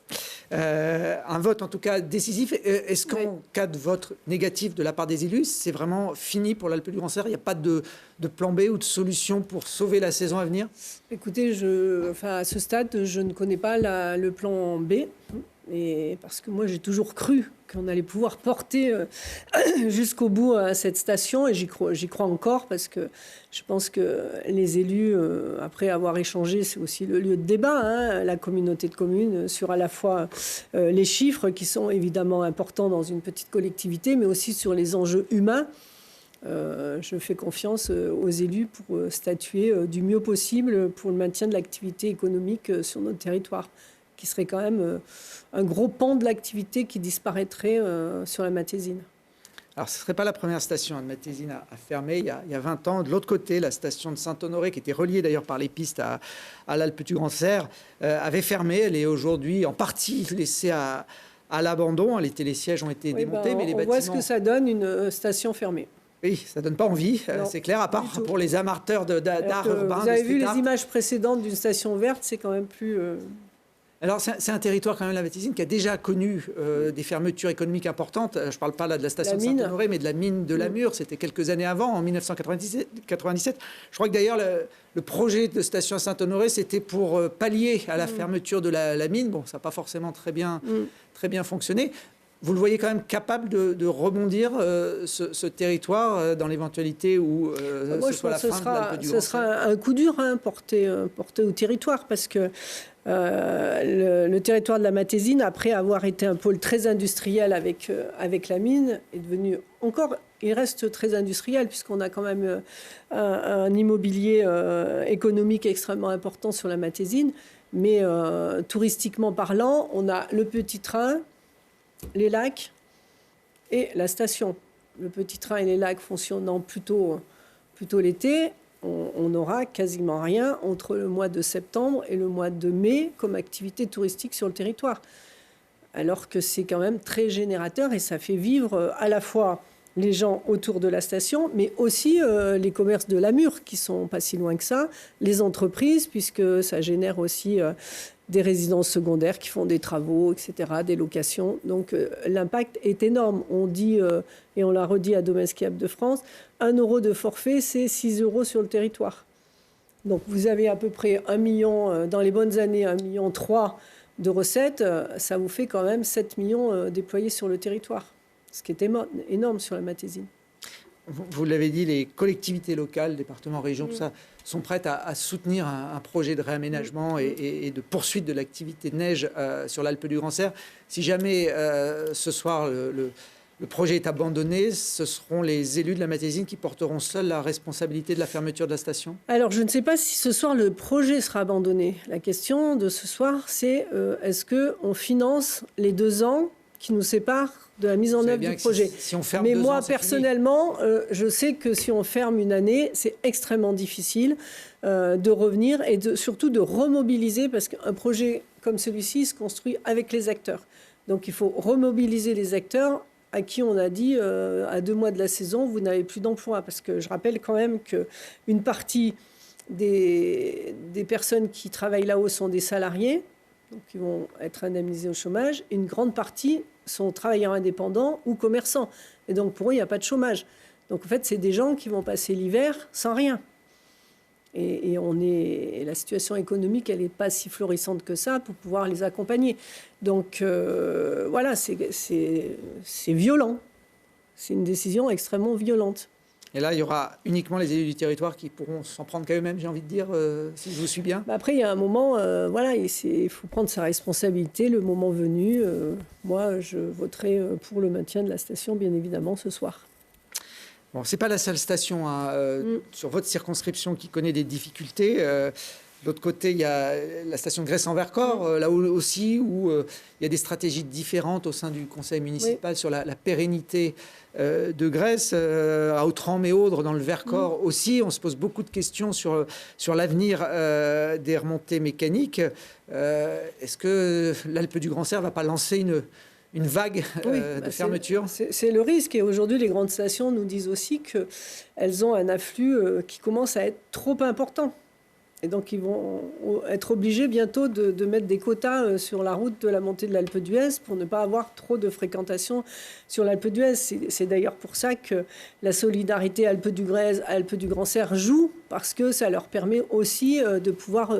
Un vote en tout cas décisif. Est-ce qu'en cas de vote négatif de la part des élus, c'est vraiment fini pour l'Alpe du Grand Serre? Il n'y a pas de plan B ou de solution pour sauver la saison à venir? Écoutez, à ce stade, je ne connais pas le plan B. Et parce que moi, j'ai toujours cru qu'on allait pouvoir porter jusqu'au bout à cette station. Et j'y crois encore parce que je pense que les élus, après avoir échangé, c'est aussi le lieu de débat, la communauté de communes, sur à la fois les chiffres qui sont évidemment importants dans une petite collectivité, mais aussi sur les enjeux humains. Je fais confiance aux élus pour statuer du mieux possible pour le maintien de l'activité économique sur notre territoire, qui serait quand même un gros pan de l'activité qui disparaîtrait sur la Matésine. Alors, ce ne serait pas la première station de Matésine à fermer. Il y a 20 ans, de l'autre côté, la station de Saint-Honoré, qui était reliée d'ailleurs par les pistes à l'Alpe du Grand Serre, avait fermé. Elle est aujourd'hui en partie laissée à l'abandon. Les télésièges ont été démontés, mais les bâtiments... On voit ce que ça donne, une station fermée. Oui, ça ne donne pas envie, c'est clair, à part pour les amateurs d'art urbain. Vous avez vu les images précédentes d'une station verte, c'est quand même plus... Alors, c'est un territoire, quand même, la Matésine, qui a déjà connu des fermetures économiques importantes. Je ne parle pas là de la station de Saint-Honoré, mais de la mine de Lamure. C'était quelques années avant, en 1997. Je crois que d'ailleurs, le projet de station à Saint-Honoré, c'était pour pallier à la fermeture de la mine. Bon, ça n'a pas forcément très bien fonctionné. Vous le voyez quand même capable de rebondir ce territoire dans l'éventualité où ce soit la fin de l'Alpe du Grand Serre? Ce sera un coup dur porté au territoire parce que le territoire de la Matésine, après avoir été un pôle très industriel avec la mine, est devenu encore... Il reste très industriel puisqu'on a quand même un immobilier économique extrêmement important sur la Matésine. Mais touristiquement parlant, on a le petit train, les lacs et la station. Le petit train et les lacs fonctionnant plutôt l'été, on n'aura quasiment rien entre le mois de septembre et le mois de mai comme activité touristique sur le territoire. Alors que c'est quand même très générateur et ça fait vivre à la fois les gens autour de la station, mais aussi les commerces de la Mure, qui sont pas si loin que ça, les entreprises, puisque ça génère aussi des résidences secondaires qui font des travaux, etc., des locations. Donc l'impact est énorme. On dit, et on l'a redit à Domaine Skiable de France, 1 euro de forfait, c'est 6 euros sur le territoire. Donc vous avez à peu près 1 million, dans les bonnes années, 1,3 million de recettes, ça vous fait quand même 7 millions déployés sur le territoire, ce qui est énorme sur la Matésine. Vous l'avez dit, les collectivités locales, départements, régions, tout ça, sont prêtes à soutenir un projet de réaménagement et de poursuite de l'activité de neige sur l'Alpe du Grand Cerf. Si jamais ce soir le projet est abandonné, ce seront les élus de la Matésine qui porteront seuls la responsabilité de la fermeture de la station? Alors, je ne sais pas si ce soir le projet sera abandonné. La question de ce soir, c'est est-ce qu'on finance les 2 ans qui nous séparent de la mise en œuvre du projet. Si on ferme Mais 2 moi, ans, personnellement, je sais que si on ferme une année, c'est extrêmement difficile de revenir et surtout de remobiliser, parce qu'un projet comme celui-ci se construit avec les acteurs. Donc il faut remobiliser les acteurs à qui on a dit à 2 mois de la saison, vous n'avez plus d'emploi. Parce que je rappelle quand même qu'une partie des personnes qui travaillent là-haut sont des salariés, donc ils vont être indemnisés au chômage. Une grande partie sont travailleurs indépendants ou commerçants. Et donc pour eux, il n'y a pas de chômage. Donc en fait, c'est des gens qui vont passer l'hiver sans rien. Et la situation économique, elle n'est pas si florissante que ça pour pouvoir les accompagner. Donc voilà, c'est violent. C'est une décision extrêmement violente. Et là, il y aura uniquement les élus du territoire qui pourront s'en prendre qu'à eux-mêmes, j'ai envie de dire, si je vous suis bien. Après, il y a un moment, voilà, il faut prendre sa responsabilité le moment venu. Moi, je voterai pour le maintien de la station, bien évidemment, ce soir. Bon, ce n'est pas la seule station sur votre circonscription qui connaît des difficultés. De l'autre côté, il y a la station de Gresse-en-Vercors, là aussi, où il y a des stratégies différentes au sein du conseil municipal sur la pérennité de Gresse. À Autran-Méaudre, dans le Vercors aussi, on se pose beaucoup de questions sur l'avenir des remontées mécaniques. Est-ce que l'Alpe du Grand Cerf ne va pas lancer une vague de fermeture? C'est le risque. Et aujourd'hui, les grandes stations nous disent aussi qu'elles ont un afflux qui commence à être trop important. Et donc, ils vont être obligés bientôt de mettre des quotas sur la route de la montée de l'Alpe d'Huez pour ne pas avoir trop de fréquentation sur l'Alpe d'Huez. C'est d'ailleurs pour ça que la solidarité Alpe du Grand Cerf joue, parce que ça leur permet aussi de pouvoir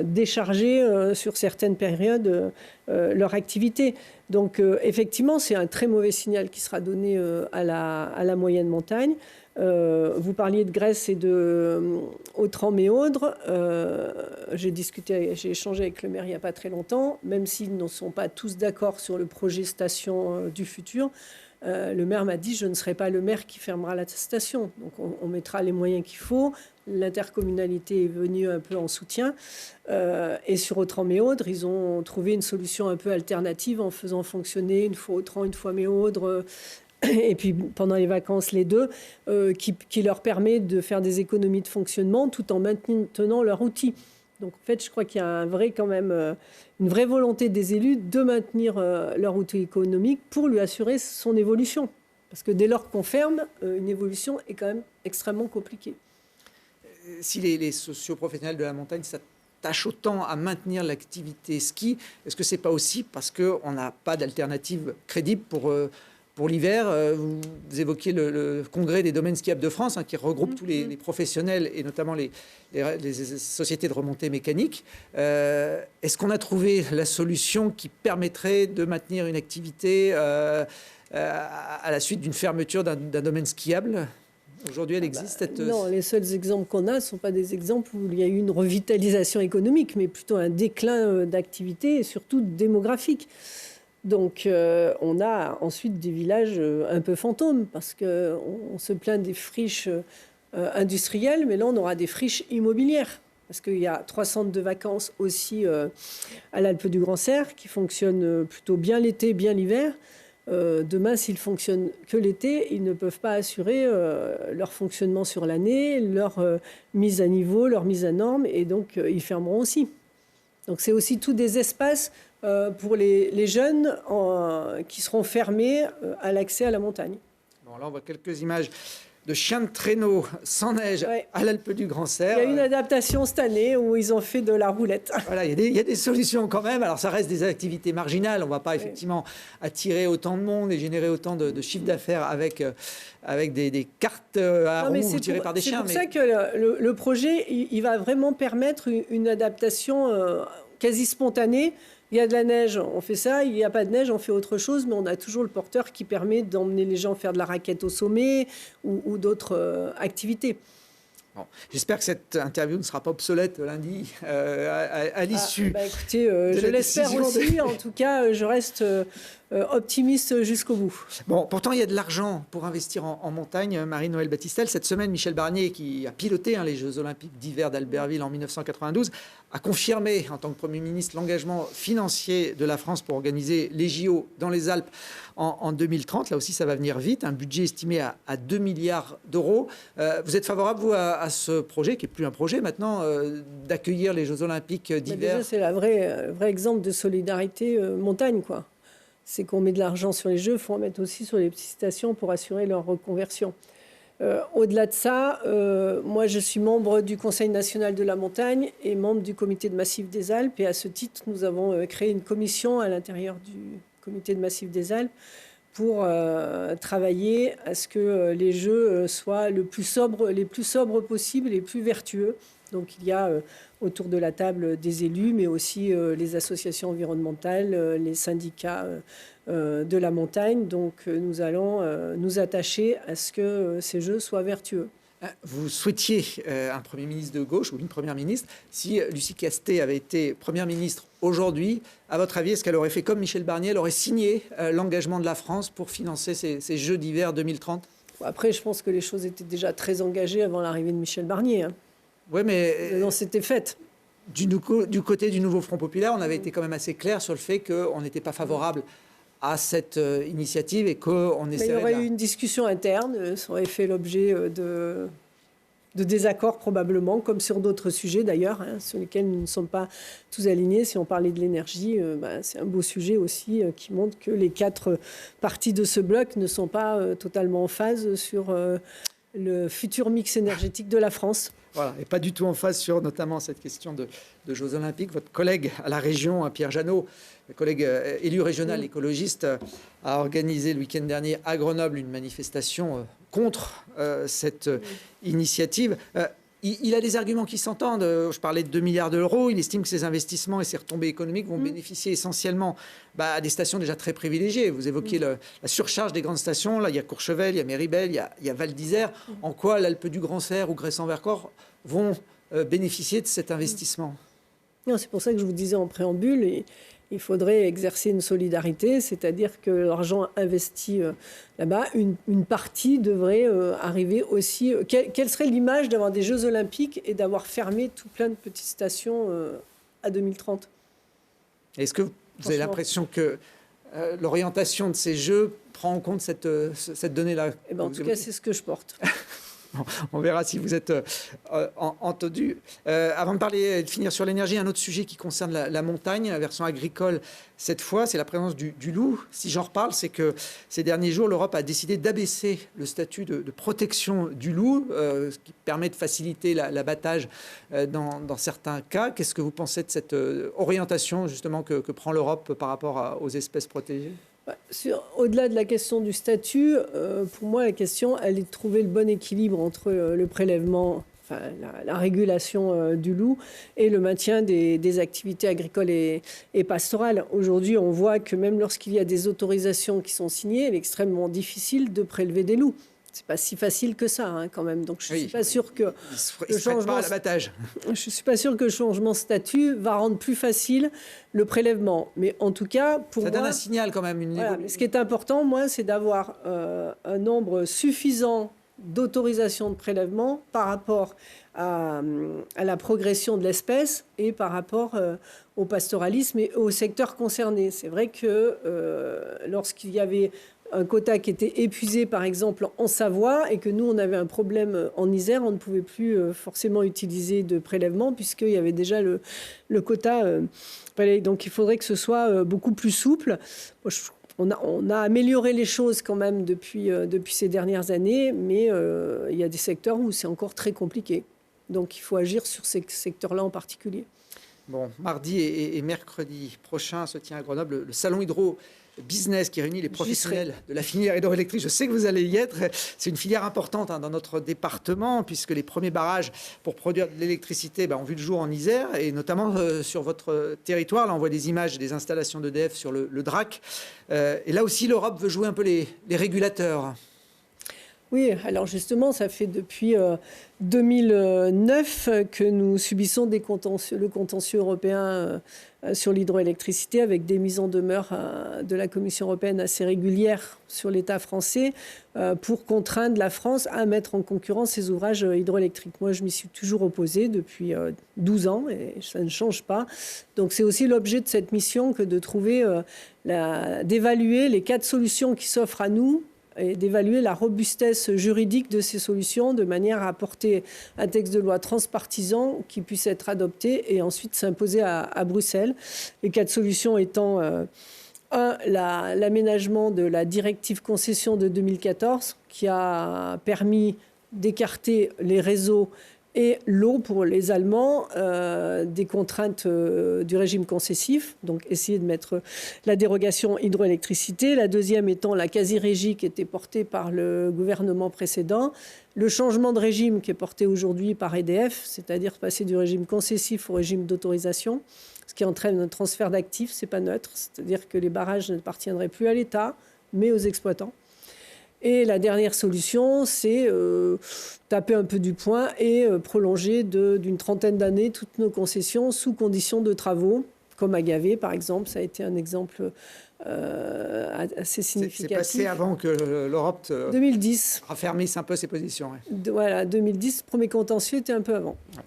décharger sur certaines périodes leur activité. Donc, effectivement, c'est un très mauvais signal qui sera donné à la moyenne montagne. Vous parliez de Gresse et de Autran-Méaudre. J'ai échangé avec le maire il n'y a pas très longtemps. Même s'ils ne sont pas tous d'accord sur le projet station du futur, le maire m'a dit: je ne serai pas le maire qui fermera la station. Donc on mettra les moyens qu'il faut. L'intercommunalité est venue un peu en soutien. Et sur Autran-Méaudre, ils ont trouvé une solution un peu alternative en faisant fonctionner une fois Autran, une fois Méaudre, et puis pendant les vacances, les deux, qui leur permet de faire des économies de fonctionnement tout en maintenant leur outil. Donc en fait, je crois qu'il y a une vraie volonté des élus de maintenir leur outil économique pour lui assurer son évolution. Parce que dès lors qu'on ferme, une évolution est quand même extrêmement compliquée. Si les socio-professionnels de la montagne s'attachent autant à maintenir l'activité ski, est-ce que ce n'est pas aussi parce qu'on n'a pas d'alternative crédible pour l'hiver? Vous évoquiez le congrès des domaines skiables de France, qui regroupe tous les professionnels et notamment les sociétés de remontée mécanique. Est-ce qu'on a trouvé la solution qui permettrait de maintenir une activité à la suite d'une fermeture d'un domaine skiable? Aujourd'hui, elle existe Non, les seuls exemples qu'on a ne sont pas des exemples où il y a eu une revitalisation économique, mais plutôt un déclin d'activité et surtout démographique. Donc, on a ensuite des villages un peu fantômes, parce qu'on se plaint des friches industrielles, mais là, on aura des friches immobilières. Parce qu'il y a 3 centres de vacances aussi à l'Alpe du Grand Cerf qui fonctionnent plutôt bien l'été, bien l'hiver. Demain, s'ils fonctionnent que l'été, ils ne peuvent pas assurer leur fonctionnement sur l'année, leur mise à niveau, leur mise à norme, et donc ils fermeront aussi. Donc, c'est aussi tous des espaces pour les jeunes qui seront fermés à l'accès à la montagne. Bon, Bon, là, on voit quelques images de chiens de traîneau sans neige à l'Alpe du Grand Cerf. Il y a une adaptation cette année où ils ont fait de la roulette. Voilà, il y a des solutions quand même. Alors, ça reste des activités marginales. On ne va pas effectivement attirer autant de monde et générer autant de chiffre d'affaires avec des cartes à roues tirées par des chiens. C'est pour ça que le projet, il va vraiment permettre une adaptation quasi spontanée. Il y a de la neige, on fait ça. Il n'y a pas de neige, on fait autre chose. Mais on a toujours le porteur qui permet d'emmener les gens faire de la raquette au sommet ou d'autres activités. Bon, j'espère que cette interview ne sera pas obsolète lundi à l'issue. Écoutez, je l'espère aussi. En tout cas, je reste optimiste jusqu'au bout. Bon, pourtant, il y a de l'argent pour investir en montagne. Marie-Noëlle Battistel, cette semaine, Michel Barnier, qui a piloté les Jeux Olympiques d'hiver d'Albertville en 1992, a confirmé en tant que Premier ministre l'engagement financier de la France pour organiser les JO dans les Alpes en 2030. Là aussi, ça va venir vite. Un budget estimé à 2 milliards d'euros. Vous êtes favorable, vous, à ce projet, qui n'est plus un projet maintenant, d'accueillir les Jeux Olympiques d'hiver? Déjà, c'est un vrai exemple de solidarité montagne, quoi. C'est qu'on met de l'argent sur les Jeux, il faut en mettre aussi sur les petites stations pour assurer leur reconversion. Au-delà de ça, moi je suis membre du Conseil national de la montagne et membre du comité de massif des Alpes. Et à ce titre, nous avons créé une commission à l'intérieur du comité de massif des Alpes pour travailler à ce que les Jeux soient les plus sobres possibles, les plus vertueux. Donc il y a autour de la table des élus, mais aussi les associations environnementales, les syndicats de la montagne. Donc nous allons nous attacher à ce que ces Jeux soient vertueux. Vous souhaitiez un Premier ministre de gauche ou une Première ministre. Si Lucie Castet avait été Première ministre aujourd'hui, à votre avis, est-ce qu'elle aurait fait comme Michel Barnier, elle aurait signé l'engagement de la France pour financer ces Jeux d'hiver 2030 ? Après, je pense que les choses étaient déjà très engagées avant l'arrivée de Michel Barnier. Oui, mais non, c'était fait. Du côté du Nouveau Front Populaire, on avait été quand même assez clair sur le fait qu'on n'était pas favorable à cette initiative et qu'on essaierait... Il y aurait eu une discussion interne, ça aurait fait l'objet de désaccords probablement, comme sur d'autres sujets d'ailleurs, sur lesquels nous ne sommes pas tous alignés. Si on parlait de l'énergie, c'est un beau sujet aussi qui montre que les 4 parties de ce bloc ne sont pas totalement en phase sur le futur mix énergétique de la France. Voilà, et pas du tout en phase sur notamment cette question de Jeux Olympiques. Votre collègue à la région, Pierre Janot, le collègue élu régional écologiste, a organisé le week-end dernier à Grenoble une manifestation contre cette initiative. Il a des arguments qui s'entendent. Je parlais de 2 milliards d'euros. Il estime que ces investissements et ces retombées économiques vont bénéficier essentiellement à des stations déjà très privilégiées. Vous évoquiez la surcharge des grandes stations. Là, il y a Courchevel, il y a Méribel, il y a Val d'Isère. En quoi l'Alpe du Grand Cerf ou Grèce-en-Vercors vont bénéficier de cet investissement? Non, c'est pour ça que je vous disais en préambule, il faudrait exercer une solidarité, c'est-à-dire que l'argent investi là-bas, une partie devrait arriver aussi. Quelle serait l'image d'avoir des Jeux Olympiques et d'avoir fermé tout plein de petites stations à 2030 ? Est-ce que vous avez l'impression que l'orientation de ces Jeux prend en compte cette donnée-là? En tout cas, c'est ce que je porte. On verra si vous êtes entendu. Avant de finir sur l'énergie, un autre sujet qui concerne la montagne, la version agricole cette fois, c'est la présence du loup. Si j'en reparle, c'est que ces derniers jours, l'Europe a décidé d'abaisser le statut de protection du loup, ce qui permet de faciliter l'abattage dans certains cas. Qu'est-ce que vous pensez de cette orientation justement que prend l'Europe par rapport aux espèces protégées ? Au-delà de la question du statut, pour moi, la question, elle est de trouver le bon équilibre entre le prélèvement, enfin, la régulation du loup et le maintien des activités agricoles et pastorales. Aujourd'hui, on voit que même lorsqu'il y a des autorisations qui sont signées, il est extrêmement difficile de prélever des loups. C'est pas si facile que ça, quand même. Donc, je suis pas sûr que le changement à l'abattage. Je suis pas sûr que le changement de statut va rendre plus facile le prélèvement. Mais en tout cas, pour moi, ça donne un signal quand même. Mais ce qui est important, moi, c'est d'avoir un nombre suffisant d'autorisations de prélèvement par rapport à la progression de l'espèce et par rapport au pastoralisme et au secteur concerné. C'est vrai que lorsqu'il y avait un quota qui était épuisé, par exemple, en Savoie, et que nous, on avait un problème en Isère, on ne pouvait plus forcément utiliser de prélèvement, puisqu'il y avait déjà le quota. Donc, il faudrait que ce soit beaucoup plus souple. Moi, je On a amélioré les choses quand même depuis ces dernières années, mais il y a des secteurs où c'est encore très compliqué. Donc il faut agir sur ces secteurs-là en particulier. Bon, mardi et mercredi prochain se tient à Grenoble le salon Hydro Business qui réunit les professionnels de la filière hydroélectrique. Je sais que vous allez y être. C'est une filière importante dans notre département puisque les premiers barrages pour produire de l'électricité ont vu le jour en Isère et notamment sur votre territoire. Là, on voit des images des installations d'EDF sur le Drac. Et là aussi, l'Europe veut jouer un peu les régulateurs. Oui, alors justement, ça fait depuis 2009 que nous subissons le contentieux européen sur l'hydroélectricité avec des mises en demeure de la Commission européenne assez régulières sur l'État français pour contraindre la France à mettre en concurrence ses ouvrages hydroélectriques. Moi, je m'y suis toujours opposée depuis 12 ans et ça ne change pas. Donc c'est aussi l'objet de cette mission que de trouver, d'évaluer les 4 solutions qui s'offrent à nous et d'évaluer la robustesse juridique de ces solutions de manière à apporter un texte de loi transpartisan qui puisse être adopté et ensuite s'imposer à Bruxelles. Les 4 solutions étant l'aménagement de la directive concession de 2014 qui a permis d'écarter les réseaux et l'eau pour les Allemands, des contraintes du régime concessif, donc essayer de mettre la dérogation hydroélectricité. La deuxième étant la quasi-régie qui était portée par le gouvernement précédent. Le changement de régime qui est porté aujourd'hui par EDF, c'est-à-dire passer du régime concessif au régime d'autorisation, ce qui entraîne un transfert d'actifs, c'est pas neutre, c'est-à-dire que les barrages ne appartiendraient plus à l'État, mais aux exploitants. Et la dernière solution, c'est taper un peu du poing et prolonger d'une trentaine d'années toutes nos concessions sous conditions de travaux, comme Agavé, par exemple. Ça a été un exemple assez significatif. C'est passé avant que l'Europe 2010 raffermisse un peu ses positions. Ouais. Voilà, 2010, le premier contentieux était un peu avant. Ouais.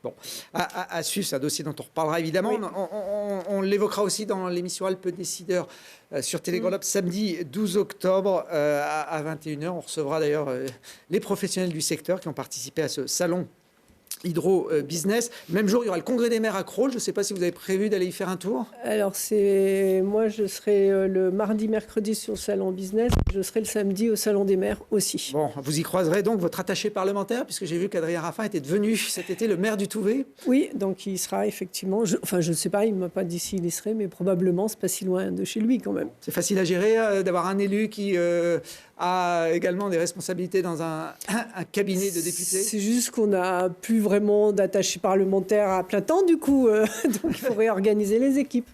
Bon, à suivre, c'est un dossier dont on reparlera évidemment. Oui. On l'évoquera aussi dans l'émission Alpes Décideurs sur Télé Grenoble samedi 12 octobre à 21h. On recevra d'ailleurs les professionnels du secteur qui ont participé à ce salon Hydro Business. Même jour, il y aura le congrès des maires à Crolles. Je ne sais pas si vous avez prévu d'aller y faire un tour. Alors, moi, je serai le mardi, mercredi sur le salon Business. Je serai le samedi au salon des maires aussi. Bon, vous y croiserez donc votre attaché parlementaire, puisque j'ai vu qu'Adrien Raffin était devenu cet été le maire du Touvet. Oui, donc il sera effectivement... je ne sais pas, il ne m'a pas dit s'il y serait, mais probablement, c'est pas si loin de chez lui quand même. C'est facile à gérer d'avoir un élu qui... a également des responsabilités dans un cabinet de députés. C'est juste qu'on n'a plus vraiment d'attachés parlementaires à plein temps, du coup. Donc, il faut réorganiser les équipes.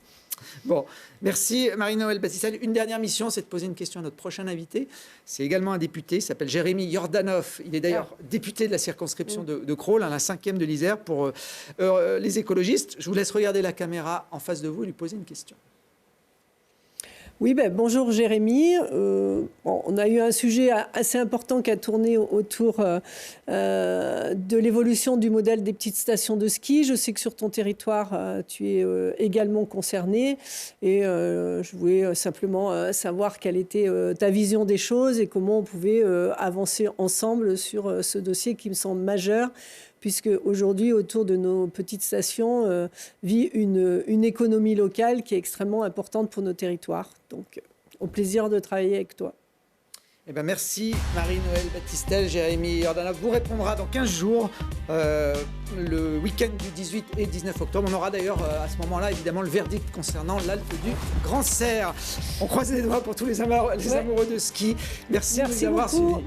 Bon, merci Marie-Noëlle Battistel. Une dernière mission, c'est de poser une question à notre prochain invité. C'est également un député, il s'appelle Jérémy Jordanov. Il est d'ailleurs député de la circonscription de Crolles, la 5e de l'Isère, pour les écologistes. Je vous laisse regarder la caméra en face de vous et lui poser une question. Oui, bonjour Jérémy. On a eu un sujet assez important qui a tourné autour de l'évolution du modèle des petites stations de ski. Je sais que sur ton territoire, tu es également concerné et je voulais simplement savoir quelle était ta vision des choses et comment on pouvait avancer ensemble sur ce dossier qui me semble majeur, puisque aujourd'hui, autour de nos petites stations, vit une économie locale qui est extrêmement importante pour nos territoires. Donc, au plaisir de travailler avec toi. Eh ben merci Marie-Noëlle Battistel. Jérémy Jordanov vous répondra dans 15 jours, le week-end du 18 et 19 octobre. On aura d'ailleurs à ce moment-là, évidemment, le verdict concernant l'Alpe du Grand Serre. On croise les doigts pour tous les amoureux de ski. Merci de nous avoir suivis.